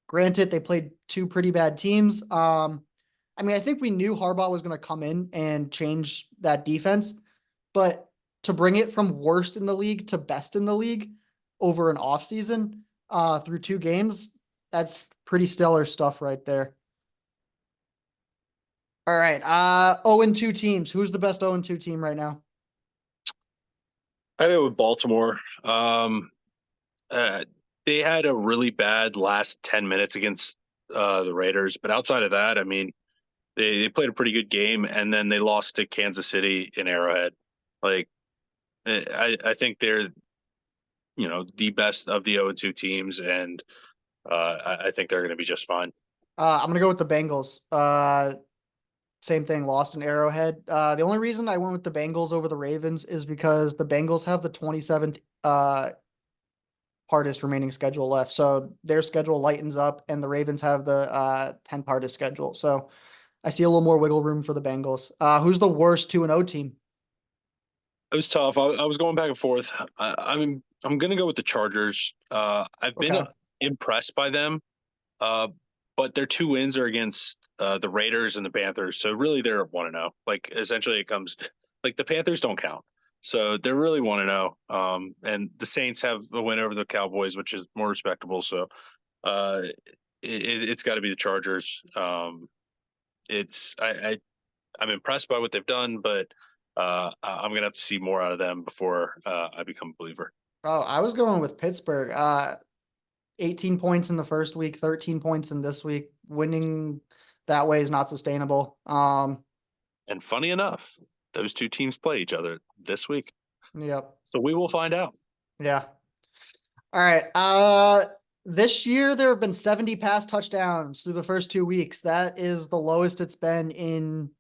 Granted, they played 2 pretty bad teams. I mean, I think we knew Harbaugh was going to come in and change that defense, but to bring it from worst in the league to best in the league over an offseason through 2 games, that's pretty stellar stuff right there. All right. 0-2 teams. Who's the best 0-2 team right now? I know with Baltimore, uh, they had a really bad last 10 minutes against the Raiders, but outside of that, I mean, they played a pretty good game, and then they lost to Kansas City in Arrowhead. Like, I think they're the best of the 0-2 teams, and I think they're going to be just fine. I'm going to go with the Bengals. Same thing, lost in Arrowhead. The only reason I went with the Bengals over the Ravens is because the Bengals have the 27th hardest remaining schedule left. So their schedule lightens up, and the Ravens have the 10th hardest schedule. So I see a little more wiggle room for the Bengals. Who's the worst 2-0 team? It was tough. I was going back and forth. I'm going to go with the Chargers. I've been Okay. impressed by them, uh, but their 2 wins are against the Raiders and the Panthers. So really, they're 1-0. Like, essentially, it comes like the Panthers don't count. So they're really 1-0. And the Saints have a win over the Cowboys, which is more respectable. So it's got to be the Chargers. It's I I'm impressed by what they've done, but I'm gonna have to see more out of them before I become a believer. Oh, I was going with Pittsburgh. 18 points in the first week, 13 points in this week. Winning that way is not sustainable. And funny enough, those two teams play each other this week, Yep. so we will find out. Yeah. All right. This year there have been 70 pass touchdowns through the first 2 weeks. That is the lowest it's been in,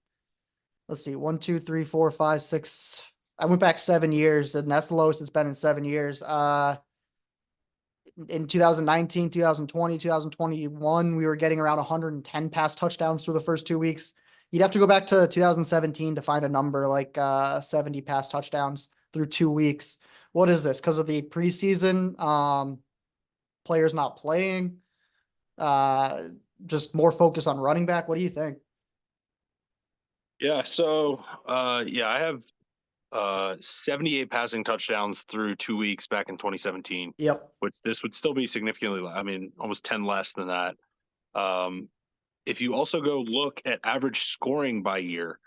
let's see, 1, 2, 3, 4, 5, 6. I went back 7 years, and that's the lowest it's been in 7 years. In 2019, 2020, 2021, we were getting around 110 pass touchdowns through the first 2 weeks. You'd have to go back to 2017 to find a number like 70 pass touchdowns through 2 weeks. What is this? Because of the preseason, players not playing, uh, just more focus on running back. What do you think? Yeah. So yeah, I have 78 passing touchdowns through 2 weeks back in 2017, Yep. which this would still be significantly, I mean, almost 10 less than that. Um, if you also go look at average scoring by year,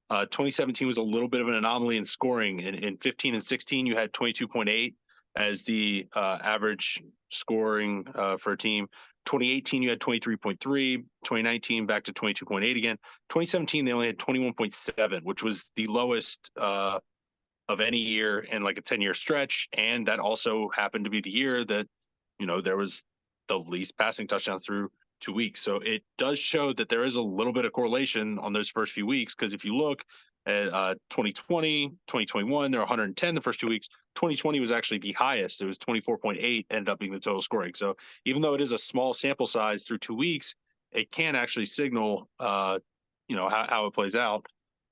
2017 was a little bit of an anomaly in scoring. In 15 and 16, you had 22.8 as the average scoring for a team. 2018, you had 23.3. 2019, back to 22.8 again. 2017, they only had 21.7, which was the lowest of any year in like a 10-year stretch. And that also happened to be the year that, there was the least passing touchdowns through 2 weeks. So it does show that there is a little bit of correlation on those first few weeks. Because if you look at 2020, 2021, they're 110 the first 2 weeks. 2020 was actually the highest. It was 24.8, ended up being the total scoring. So even though it is a small sample size through 2 weeks, it can actually signal, how it plays out.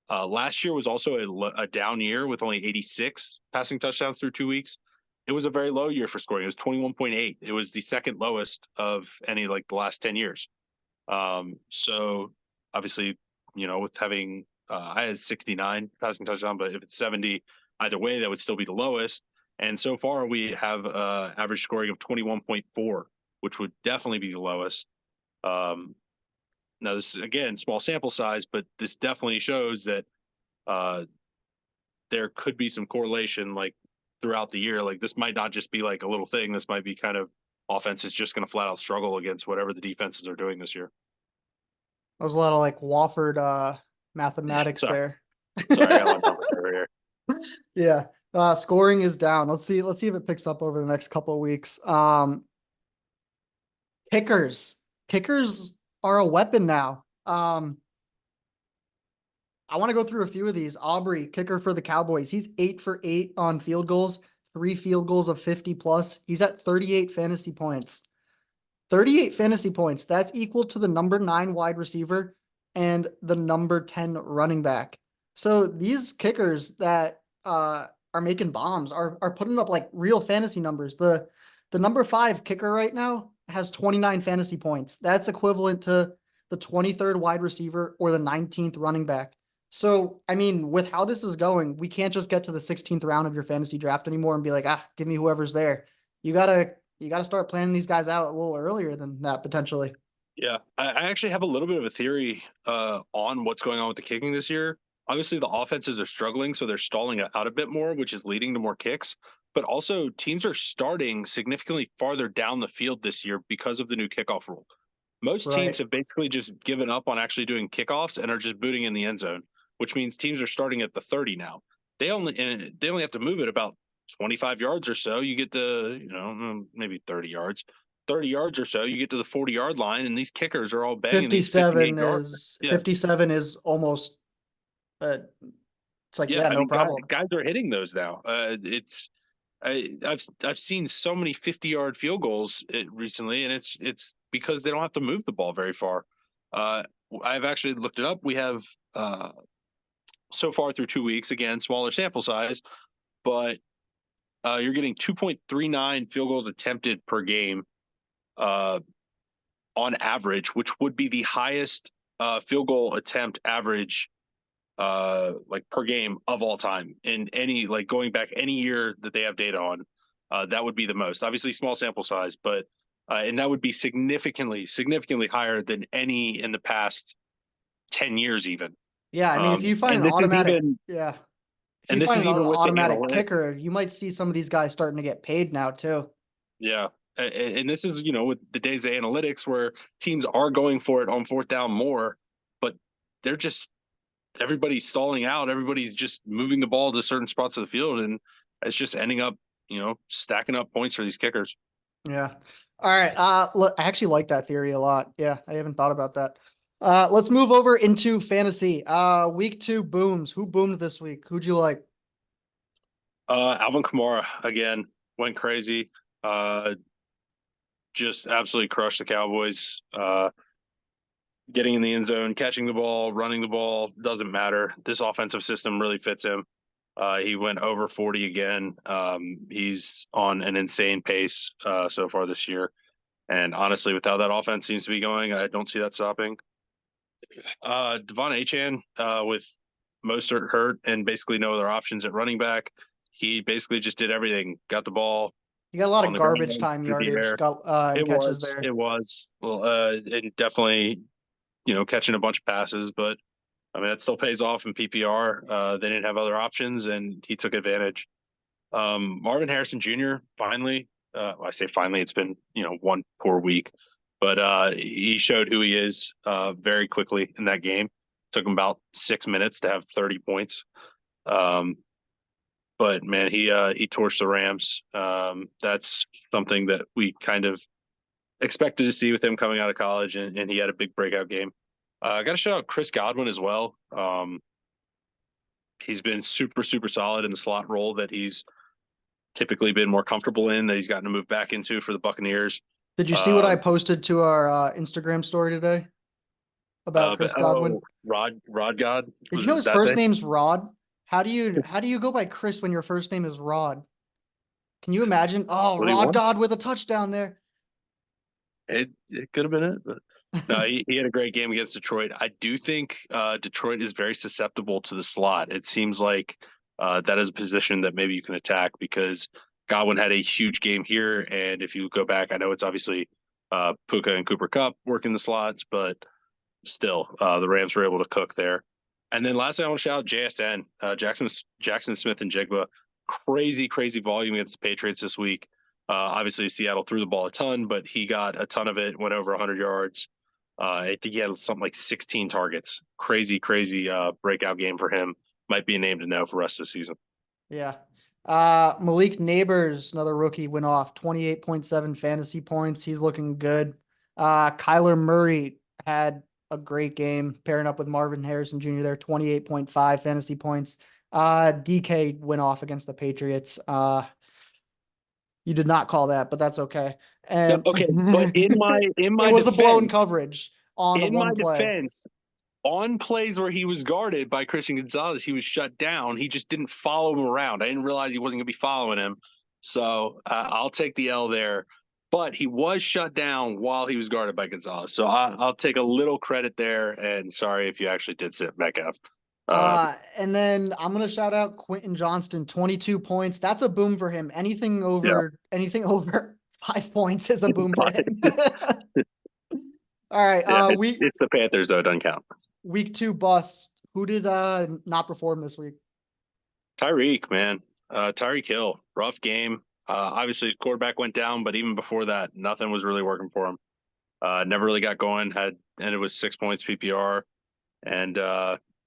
Last year was also a down year with only 86 passing touchdowns through 2 weeks. It was a very low year for scoring. It was 21.8. It was the second lowest of any like the last 10 years. So obviously, with having I had 69 passing touchdown, but if it's 70, either way, that would still be the lowest. And so far, we have average scoring of 21.4, which would definitely be the lowest. Um, Now, this is again small sample size, but this definitely shows that uh, there could be some correlation like throughout the year. Like this might not just be like a little thing. This might be kind of offense is just going to flat out struggle against whatever the defenses are doing this year. That was a lot of like Wofford mathematics Sorry, there. sorry, I got my numbers over here. Yeah. Scoring is down. Let's see if it picks up over the next couple of weeks. Kickers. Kickers are a weapon now. I want to go through a few of these. Aubrey, kicker for the Cowboys. He's 8 for 8 on field goals, 3 field goals of 50 plus. He's at 38 fantasy points. 38 fantasy points. That's equal to the number 9 wide receiver and the number 10 running back. So these kickers that are making bombs are putting up like real fantasy numbers. The number 5 kicker right now has 29 fantasy points. That's equivalent to the 23rd wide receiver or the 19th running back. So, I mean, with how this is going, we can't just get to the 16th round of your fantasy draft anymore and be like, give me whoever's there. You gotta start planning these guys out a little earlier than that potentially. Yeah, I actually have a little bit of a theory on what's going on with the kicking this year. Obviously, the offenses are struggling, so they're stalling out a bit more, which is leading to more kicks. But also, teams are starting significantly farther down the field this year because of the new kickoff rule. Most teams Right. have basically just given up on actually doing kickoffs and are just booting in the end zone, which means teams are starting at the 30 now. They only have to move it about 25 yards or so. You get the maybe 30 yards. 30 yards or so, you get to the 40-yard line, and these kickers are all banging these 57 58-yard. is Yeah, 57 is almost it's like, yeah. yeah, I no mean, guys, problem. guys are hitting those now. I've seen so many 50-yard field goals recently, and it's because they don't have to move the ball very far. Uh, I've actually looked it up. We have so far through 2 weeks, again, smaller sample size, but you're getting 2.39 field goals attempted per game uh, on average, which would be the highest field goal attempt average like per game of all time in any, like, going back any year that they have data on. That would be the most, obviously small sample size, but and that would be significantly higher than any in the past 10 years even. Yeah, I mean, if you find And an this is automatic, even yeah, if and you this find is an even with the automatic analytics. kicker, you might see some of these guys starting to get paid now too. Yeah. And this is, with the days of analytics where teams are going for it on fourth down more, but they're just everybody's stalling out. Everybody's just moving the ball to certain spots of the field, and it's just ending up, stacking up points for these kickers. Yeah. All right. Look, I actually like that theory a lot. Yeah, I haven't thought about that. Let's move over into fantasy. Week 2 booms. Who boomed this week? Who'd you like? Alvin Kamara again went crazy. Uh, just absolutely crushed the Cowboys. Getting in the end zone, catching the ball, running the ball, doesn't matter. This offensive system really fits him. He went over 40 again. He's on an insane pace so far this year. And honestly, with how that offense seems to be going, I don't see that stopping. Devon Achane, with Mostert hurt and basically no other options at running back, he basically just did everything. Got the ball You got a lot on of the garbage ground, time through the yardage air. got and It catches was, there. it was, well, and definitely, catching a bunch of passes, but I mean, that still pays off in PPR. They didn't have other options, and he took advantage. Marvin Harrison Jr. finally, I say finally, it's been one poor week, but he showed who he is very quickly in that game. Took him about 6 minutes to have 30 points. Um, but man, he torched the Rams. That's something that we kind of expected to see with him coming out of college, and he had a big breakout game. I got to shout out Chris Godwin as well. He's been super, super solid in the slot role that he's typically been more comfortable in, that he's gotten to move back into for the Buccaneers. Did you see what I Um, posted to our Instagram story today about but Chris Godwin? Rod God, Did you was know it his that first thing? name's Rod? How do you go by Chris when your first name is Rod? Can you imagine? Oh, What he Rod won? God with a touchdown there. It could have been it, but no, he had a great game against Detroit. I do think Detroit is very susceptible to the slot. It seems like that is a position that maybe you can attack because Godwin had a huge game here, and if you go back, I know it's obviously Puka and Cooper Kupp working the slots, but still, the Rams were able to cook there. And then lastly, I want to shout out JSN, Jackson Smith and Jigba. Crazy, crazy volume against the Patriots this week. Obviously, Seattle threw the ball a ton, but he got a ton of it, went over 100 yards. I think he had something like 16 targets. Crazy, crazy breakout game for him. Might be a name to know for the rest of the season. Yeah. Malik Neighbors, another rookie, went off 28.7 fantasy points. He's looking good. Kyler Murray had a great game pairing up with Marvin Harrison Jr. there, 28.5 fantasy points. DK went off against the Patriots. You did not call that, but that's okay. No, And okay, but in my it was a blown coverage on in my one play. defense, on plays where he was guarded by Christian Gonzalez, he was shut down. He just didn't follow him around. I didn't realize he wasn't going to be following him. So I'll take the L there. But he was shut down while he was guarded by Gonzalez. So I'll take a little credit there. And sorry if you actually did sit Metcalf. And then I'm gonna shout out Quentin Johnston, 22 points. That's a boom for him. Yeah. Anything over 5 points is a boom for him. All right. Yeah, it's the Panthers, though. It doesn't count. Week 2 bust. Who did not perform this week? Tyreek, man. Tyreek Hill, rough game. Obviously, his quarterback went down, but even before that, nothing was really working for him. Never really got going. And it was 6 points PPR, and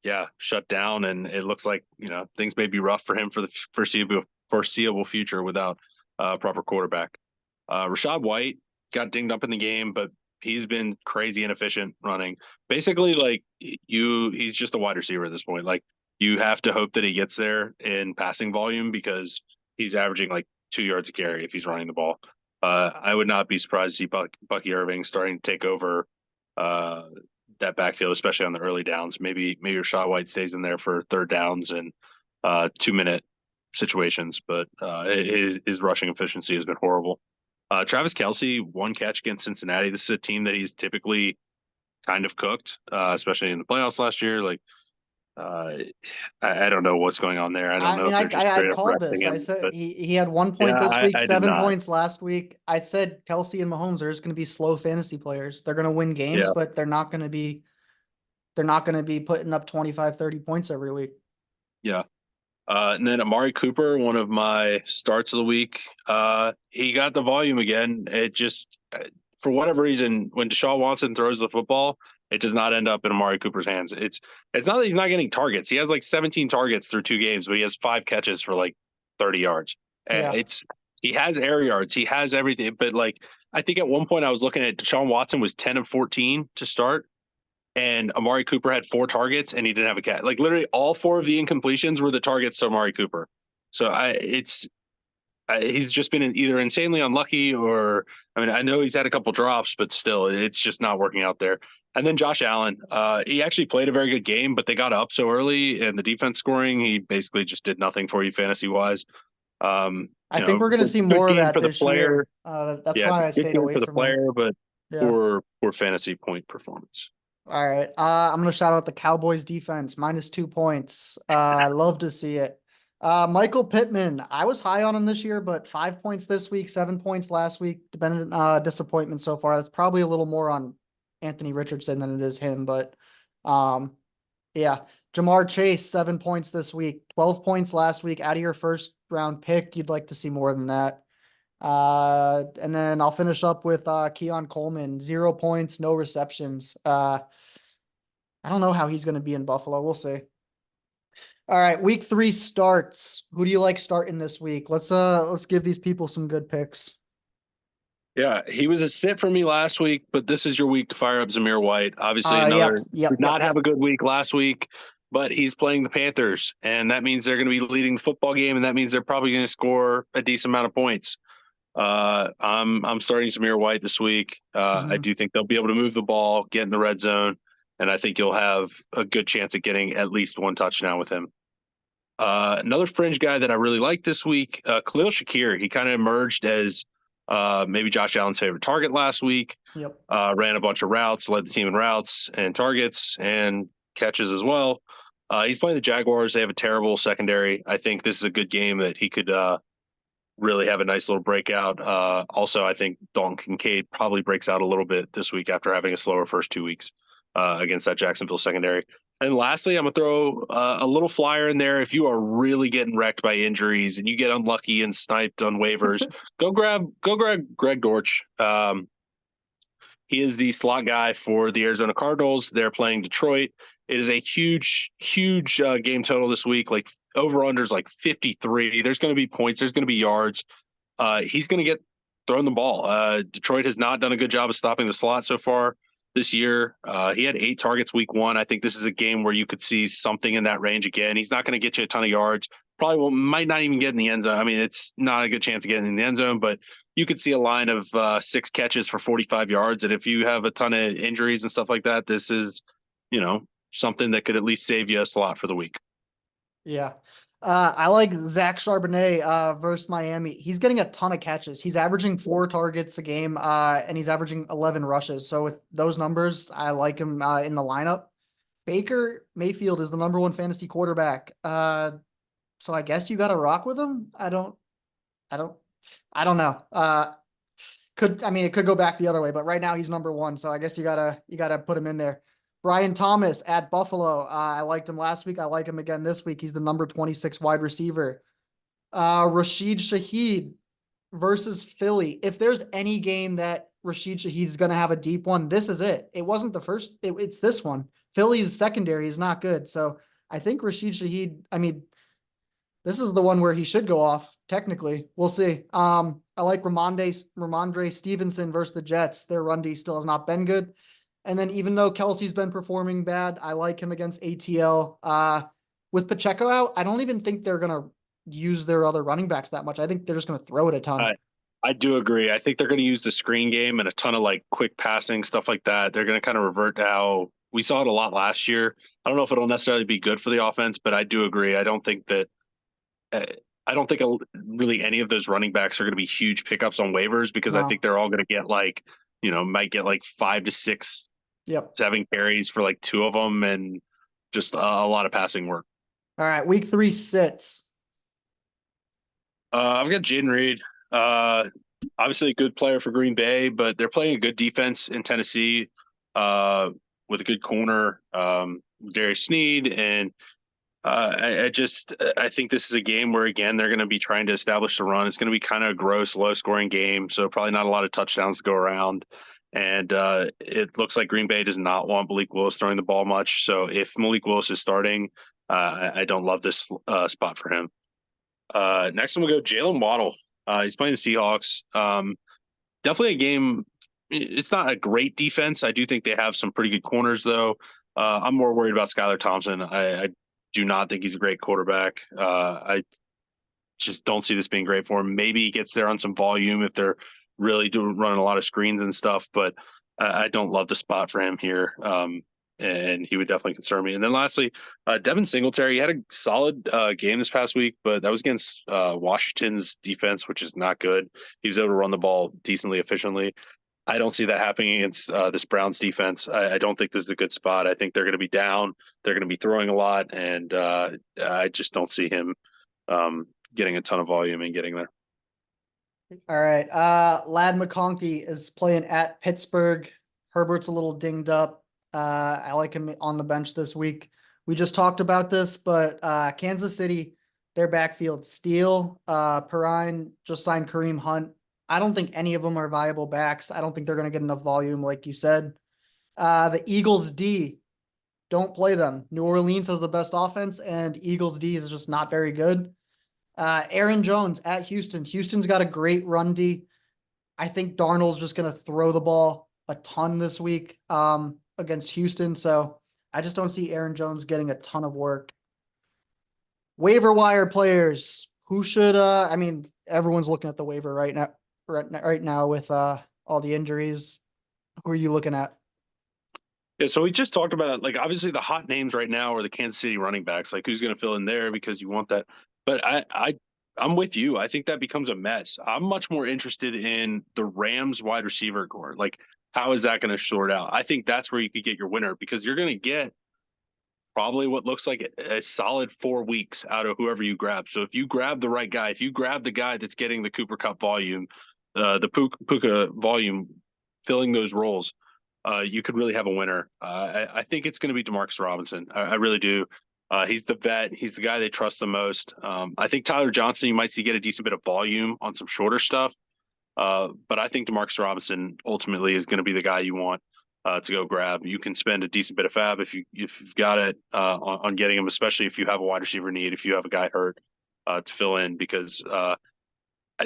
yeah, shut down. And it looks like things may be rough for him for the foreseeable future without proper quarterback. Rashad White got dinged up in the game, but he's been crazy inefficient running. Basically, like he's just a wide receiver at this point. Like you have to hope that he gets there in passing volume because he's averaging like 2 yards a carry if he's running the ball. I would not be surprised to see Bucky Irving starting to take over that backfield, especially on the early downs. Maybe Rashad White stays in there for third downs and 2-minute situations, but his rushing efficiency has been horrible. Travis Kelce, one catch against Cincinnati. This is a team that he's typically kind of cooked, especially in the playoffs last year. Like, I don't know what's going on there. I don't I know mean, if they're just I straight up called resting this. I him. said But he had 1 point yeah, this week, I did 7 points last week. I said Kelsey and Mahomes are just going to be slow fantasy players. They're going to win games, Yeah, but they're not going to be they're not going to be putting up 25, 30 points every week. Yeah. And then Amari Cooper, one of my starts of the week, he got the volume again. It just, for whatever reason, when Deshaun Watson throws the football, it does not end up in Amari Cooper's hands. It's not that he's not getting targets. He has like 17 targets through 2 games, but he has 5 catches for like 30 yards. Yeah. He has air yards. He has everything. But like, I think at one point I was looking at Deshaun Watson was 10 of 14 to start. And Amari Cooper had 4 targets and he didn't have a catch. Like literally all 4 of the incompletions were the targets to Amari Cooper. So he's just been either insanely unlucky or, I mean, I know he's had a couple drops, but still it's just not working out there. And then Josh Allen, he actually played a very good game, but they got up so early and the defense scoring, he basically just did nothing for you fantasy wise. I think we're going to see Good more of game that for the this player. year. That's Yeah, why I good stayed game away for the from him. player, but Yeah. poor fantasy point performance. All right. I'm going to shout out the Cowboys defense, -2 points. I love to see it. Michael Pittman, I was high on him this year, but 5 points this week, 7 points last week. Dependent disappointment so far. That's probably a little more on Anthony Richardson than it is him, but yeah. Jamar Chase, 7 points this week, 12 points last week. Out of your first round pick, you'd like to see more than that. And then I'll finish up with Keon Coleman, 0 points, no receptions. I don't know how he's going to be in Buffalo. We'll see. All right, week 3 starts. Who do you like starting this week? Let's give these people some good picks. Yeah, he was a sit for me last week, but this is your week to fire up Zamir White. Obviously, Yep. did not have a good week last week, but he's playing the Panthers, and that means they're going to be leading the football game, and that means they're probably going to score a decent amount of points. I'm starting Zamir White this week. I do think they'll be able to move the ball, get in the red zone, and I think you'll have a good chance at getting at least 1 touchdown with him. Another fringe guy that I really like this week, Khalil Shakir. He kind of emerged as maybe Josh Allen's favorite target last week. Yep. Ran a bunch of routes, led the team in routes and targets and catches as well. He's playing the Jaguars. They have a terrible secondary. I think this is a good game that he could really have a nice little breakout. Also, I think Dalton Kincaid probably breaks out a little bit this week after having a slower first 2 weeks against that Jacksonville secondary. And lastly, I'm going to throw a little flyer in there. If you are really getting wrecked by injuries and you get unlucky and sniped on waivers, go grab Greg Dortch. He is the slot guy for the Arizona Cardinals. They're playing Detroit. It is a huge game total this week. Like over-unders like 53. There's going to be points. There's going to be yards. He's going to get thrown the ball. Detroit has not done a good job of stopping the slot so far this year. He had 8 targets week 1. I think this is a game where you could see something in that range again. He's not going to get you a ton of yards. Probably might not even get in the end zone. I mean, it's not a good chance of getting in the end zone, but you could see a line of 6 catches for 45 yards. And if you have a ton of injuries and stuff like that, this is, something that could at least save you a slot for the week. Yeah. I like Zach Charbonnet versus Miami. He's getting a ton of catches. He's averaging 4 targets a game, and he's averaging 11 rushes. So with those numbers, I like him in the lineup. Baker Mayfield is the #1 fantasy quarterback. So I guess you got to rock with him. I don't know. It could go back the other way, but right now he's #1. So I guess you gotta put him in there. Brian Thomas at Buffalo. I liked him last week. I like him again this week. He's the number 26 wide receiver. Rashid Shaheed versus Philly. If there's any game that Rashid Shaheed is going to have a deep one, this is it. It wasn't the first. It's this one. Philly's secondary is not good. So I think Rashid Shaheed, this is the one where he should go off, technically. We'll see. I like Ramondre Stevenson versus the Jets. Their run D still has not been good. And then even though Kelsey's been performing bad, I like him against ATL. With Pacheco out, I don't even think they're going to use their other running backs that much. I think they're just going to throw it a ton. I do agree. I think they're going to use the screen game and a ton of like quick passing, stuff like that. They're going to kind of revert to how we saw it a lot last year. I don't know if it'll necessarily be good for the offense, but I do agree. I don't think really any of those running backs are going to be huge pickups on waivers because I think they're all going to get might get like 5 to 6, 7 carries for like 2 of them and just a lot of passing work. All right. Week 3 sits. I've got Jaden Reed. Obviously a good player for Green Bay, but they're playing a good defense in Tennessee. with a good corner, Darius Sneed, and I think this is a game where, again, they're going to be trying to establish the run. It's going to be kind of a gross, low-scoring game, so probably not a lot of touchdowns to go around. And it looks like Green Bay does not want Malik Willis throwing the ball much. So if Malik Willis is starting, I don't love this spot for him. Next, I'm going to go Jalen Waddle. He's playing the Seahawks. Definitely a game. It's not a great defense. I do think they have some pretty good corners, though. I'm more worried about Skylar Thompson. I do not think he's a great quarterback. I just don't see this being great for him. Maybe he gets there on some volume if they're really running a lot of screens and stuff, but I don't love the spot for him here. And he would definitely concern me. And then lastly, Devin Singletary had a solid game this past week, but that was against Washington's defense, which is not good. He was able to run the ball decently, efficiently. I don't see that happening against this Browns defense. I don't think this is a good spot. I think they're going to be down. They're going to be throwing a lot, and I just don't see him getting a ton of volume and getting there. All right. Lad McConkey is playing at Pittsburgh. Herbert's a little dinged up. I like him on the bench this week. We just talked about this, but Kansas City, their backfield Steele, Perrine just signed Kareem Hunt. I don't think any of them are viable backs. I don't think they're going to get enough volume, like you said. The Eagles D, don't play them. New Orleans has the best offense, and Eagles D is just not very good. Aaron Jones at Houston. Houston's got a great run D. I think Darnold's just going to throw the ball a ton this week against Houston, so I just don't see Aaron Jones getting a ton of work. Waiver wire players. Who should everyone's looking at the waiver right now with all the injuries. Who are you looking at? Yeah, so we just talked about, like, obviously the hot names right now are the Kansas City running backs. Like, who's going to fill in there because you want that. But I'm with you. I think that becomes a mess. I'm much more interested in the Rams wide receiver core. Like, how is that going to sort out? I think that's where you could get your winner, because you're going to get probably what looks like a solid 4 weeks out of whoever you grab. So if you grab the right guy, if you grab the guy that's getting the Cooper Kupp volume, the Puka volume, filling those roles, you could really have a winner. I think it's going to be Demarcus Robinson. I really do. He's the vet. He's the guy they trust the most. I think Tyler Johnson, you might see get a decent bit of volume on some shorter stuff. But I think Demarcus Robinson ultimately is going to be the guy you want to go grab. You can spend a decent bit of fab if you've got it on getting him, especially if you have a wide receiver need, if you have a guy hurt to fill in, because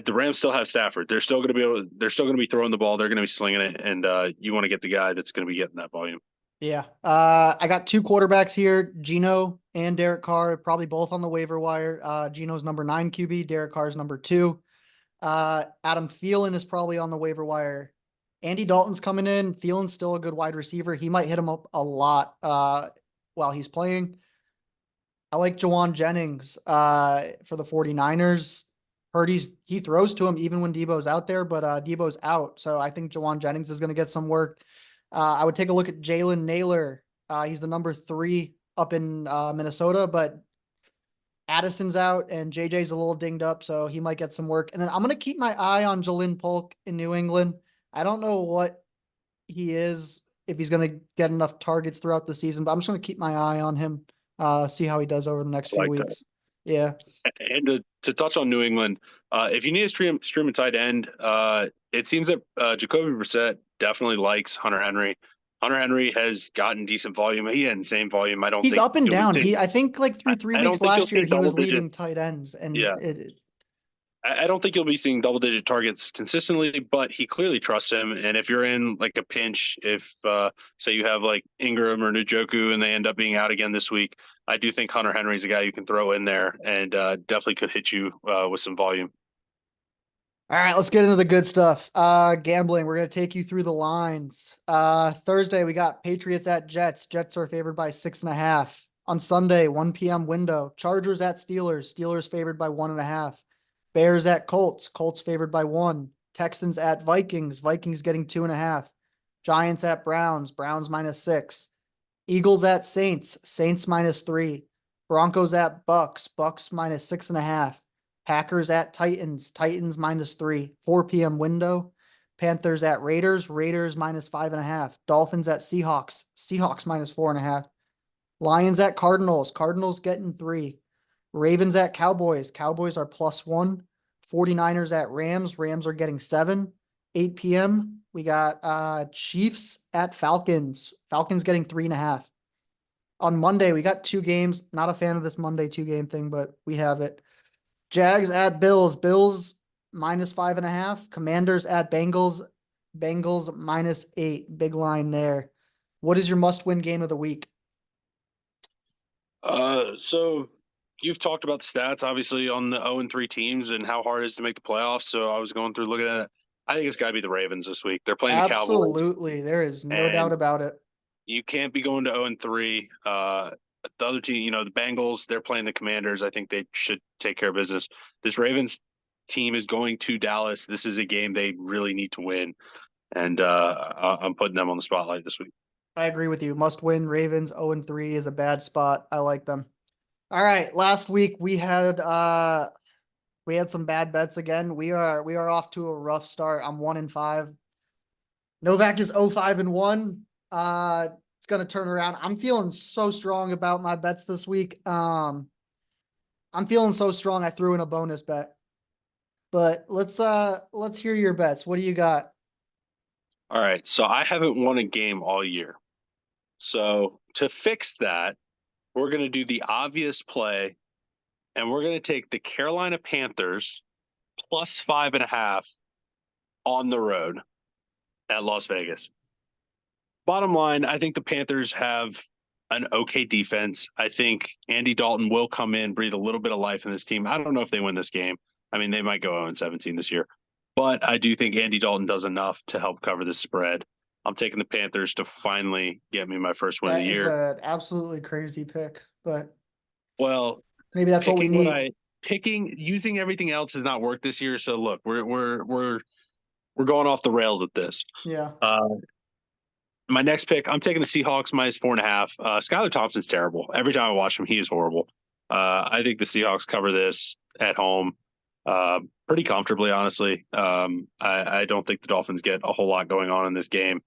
the Rams still have Stafford. They're still going to be throwing the ball. They're going to be slinging it, and you want to get the guy that's going to be getting that volume. Yeah. I got two quarterbacks here, Geno and Derek Carr, probably both on the waiver wire. Geno's number 9 QB, Derek Carr's number 2. Adam Thielen is probably on the waiver wire. Andy Dalton's coming in. Thielen's still a good wide receiver. He might hit him up a lot while he's playing. I like Jawan Jennings for the 49ers. Heard he throws to him even when Debo's out there, but Debo's out. So I think Jawan Jennings is going to get some work. I would take a look at Jalen Naylor. He's the number 3 up in Minnesota, but Addison's out and JJ's a little dinged up, so he might get some work. And then I'm going to keep my eye on Jalen Polk in New England. I don't know what he is, if he's going to get enough targets throughout the season, but I'm just going to keep my eye on him, see how he does over the next few weeks. Yeah. And to touch on New England, if you need a stream a tight end, it seems that Jacoby Brissett definitely likes Hunter Henry. Hunter Henry has gotten decent volume. He had insane volume. He's up and down. I think like through 3 weeks last year, he was leading tight ends. And yeah. I don't think you'll be seeing double-digit targets consistently, but he clearly trusts him. And if you're in like a pinch, if say you have like Ingram or Njoku and they end up being out again this week, I do think Hunter Henry's a guy you can throw in there and definitely could hit you with some volume. All right, let's get into the good stuff. Gambling, we're going to take you through the lines. Thursday, we got Patriots at Jets. Jets are favored by 6.5. On Sunday, 1 p.m. window, Chargers at Steelers. Steelers favored by 1.5. Bears at Colts. Colts favored by 1. Texans at Vikings. Vikings getting 2.5. Giants at Browns. Browns -6. Eagles at Saints. Saints -3. Broncos at Bucs. Bucs -6.5. Packers at Titans. Titans -3. 4 p.m. window. Panthers at Raiders. Raiders -5.5. Dolphins at Seahawks. Seahawks -4.5. Lions at Cardinals. Cardinals getting 3. Ravens at Cowboys. Cowboys are +1. 49ers at Rams. Rams are getting 7. 8 p.m. We got Chiefs at Falcons. Falcons getting 3.5. On Monday, we got 2 games. Not a fan of this Monday 2-game thing, but we have it. Jags at Bills. Bills -5.5. Commanders at Bengals. Bengals -8. Big line there. What is your must-win game of the week? So you've talked about the stats, obviously, on the 0-3 teams and how hard it is to make the playoffs. So I was going through looking at it. I think it's got to be the Ravens this week. They're playing the Cowboys, Absolutely. There is no and doubt about it. you can't be going to 0-3. The other team, the Bengals, they're playing the Commanders. I think they should take care of business. This Ravens team is going to Dallas. This is a game they really need to win, and I'm putting them on the spotlight this week. I agree with you. Must win. Ravens 0-3 is a bad spot. I like them. All right. Last week we had some bad bets again. We are off to a rough start. I'm 1-5. Novak is 0-5-1. It's gonna turn around. I'm feeling so strong about my bets this week. I'm feeling so strong. I threw in a bonus bet. But let's hear your bets. What do you got? All right. So I haven't won a game all year. So to fix that, we're going to do the obvious play, and we're going to take the Carolina Panthers +5.5 on the road at Las Vegas. Bottom line, I think the Panthers have an okay defense. I think Andy Dalton will come in, breathe a little bit of life in this team. I don't know if they win this game. I mean, they might go 0-17 this year, but I do think Andy Dalton does enough to help cover the spread. I'm taking the Panthers to finally get me my first win of the year. That is an absolutely crazy pick, but well, maybe that's what we need. Using everything else has not worked this year. So look, we're going off the rails with this. Yeah. My next pick, I'm taking the Seahawks -4.5. Skylar Thompson's terrible. Every time I watch him, he is horrible. I think the Seahawks cover this at home pretty comfortably, honestly. I don't think the Dolphins get a whole lot going on in this game.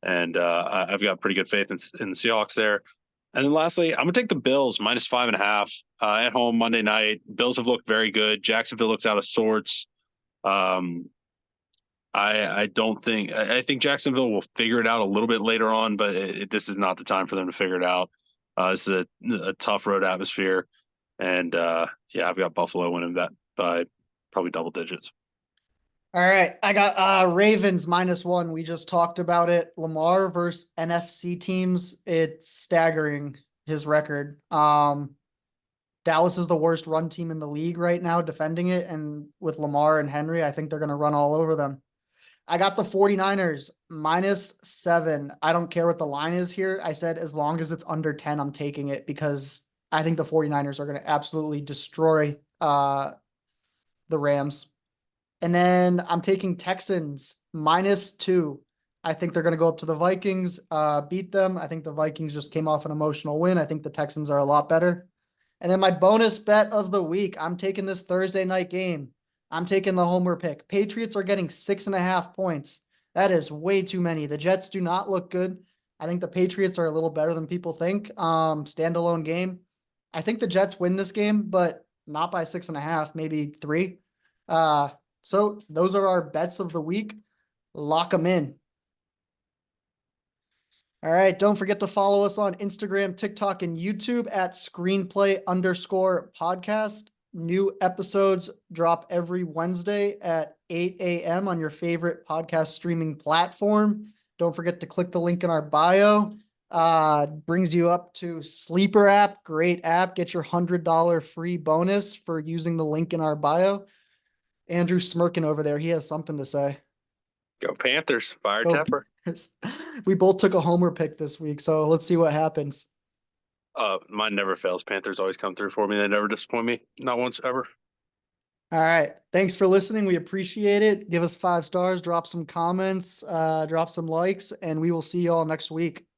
And I've got pretty good faith in the Seahawks there. And then lastly, I'm going to take the Bills -5.5 at home Monday night. Bills have looked very good. Jacksonville looks out of sorts. I think Jacksonville will figure it out a little bit later on, but this is not the time for them to figure it out. This is a tough road atmosphere. And I've got Buffalo winning that by probably double digits. All right. I got Ravens -1. We just talked about it. Lamar versus NFC teams. It's staggering, his record. Dallas is the worst run team in the league right now, defending it. And with Lamar and Henry, I think they're going to run all over them. I got the 49ers -7. I don't care what the line is here. I said as long as it's under 10, I'm taking it because I think the 49ers are going to absolutely destroy the Rams. And then I'm taking Texans -2. I think they're going to go up to the Vikings, beat them. I think the Vikings just came off an emotional win. I think the Texans are a lot better. And then my bonus bet of the week, I'm taking this Thursday night game. I'm taking the homer pick. Patriots are getting 6.5 points. That is way too many. The Jets do not look good. I think the Patriots are a little better than people think. Standalone game. I think the Jets win this game, but not by 6.5, maybe 3. So those are our bets of the week. Lock them in. All right. Don't forget to follow us on Instagram, TikTok, and YouTube at screenplay_podcast. New episodes drop every Wednesday at 8 a.m. on your favorite podcast streaming platform. Don't forget to click the link in our bio. Brings you up to Sleeper app. Great app. Get your $100 free bonus for using the link in our bio. Andrew's smirking over there. He has something to say. Go Panthers. Fire Go Tepper. Panthers. We both took a homer pick this week, so let's see what happens. Mine never fails. Panthers always come through for me. They never disappoint me. Not once ever. All right. Thanks for listening. We appreciate it. Give us 5 stars, drop some comments, drop some likes, and we will see you all next week.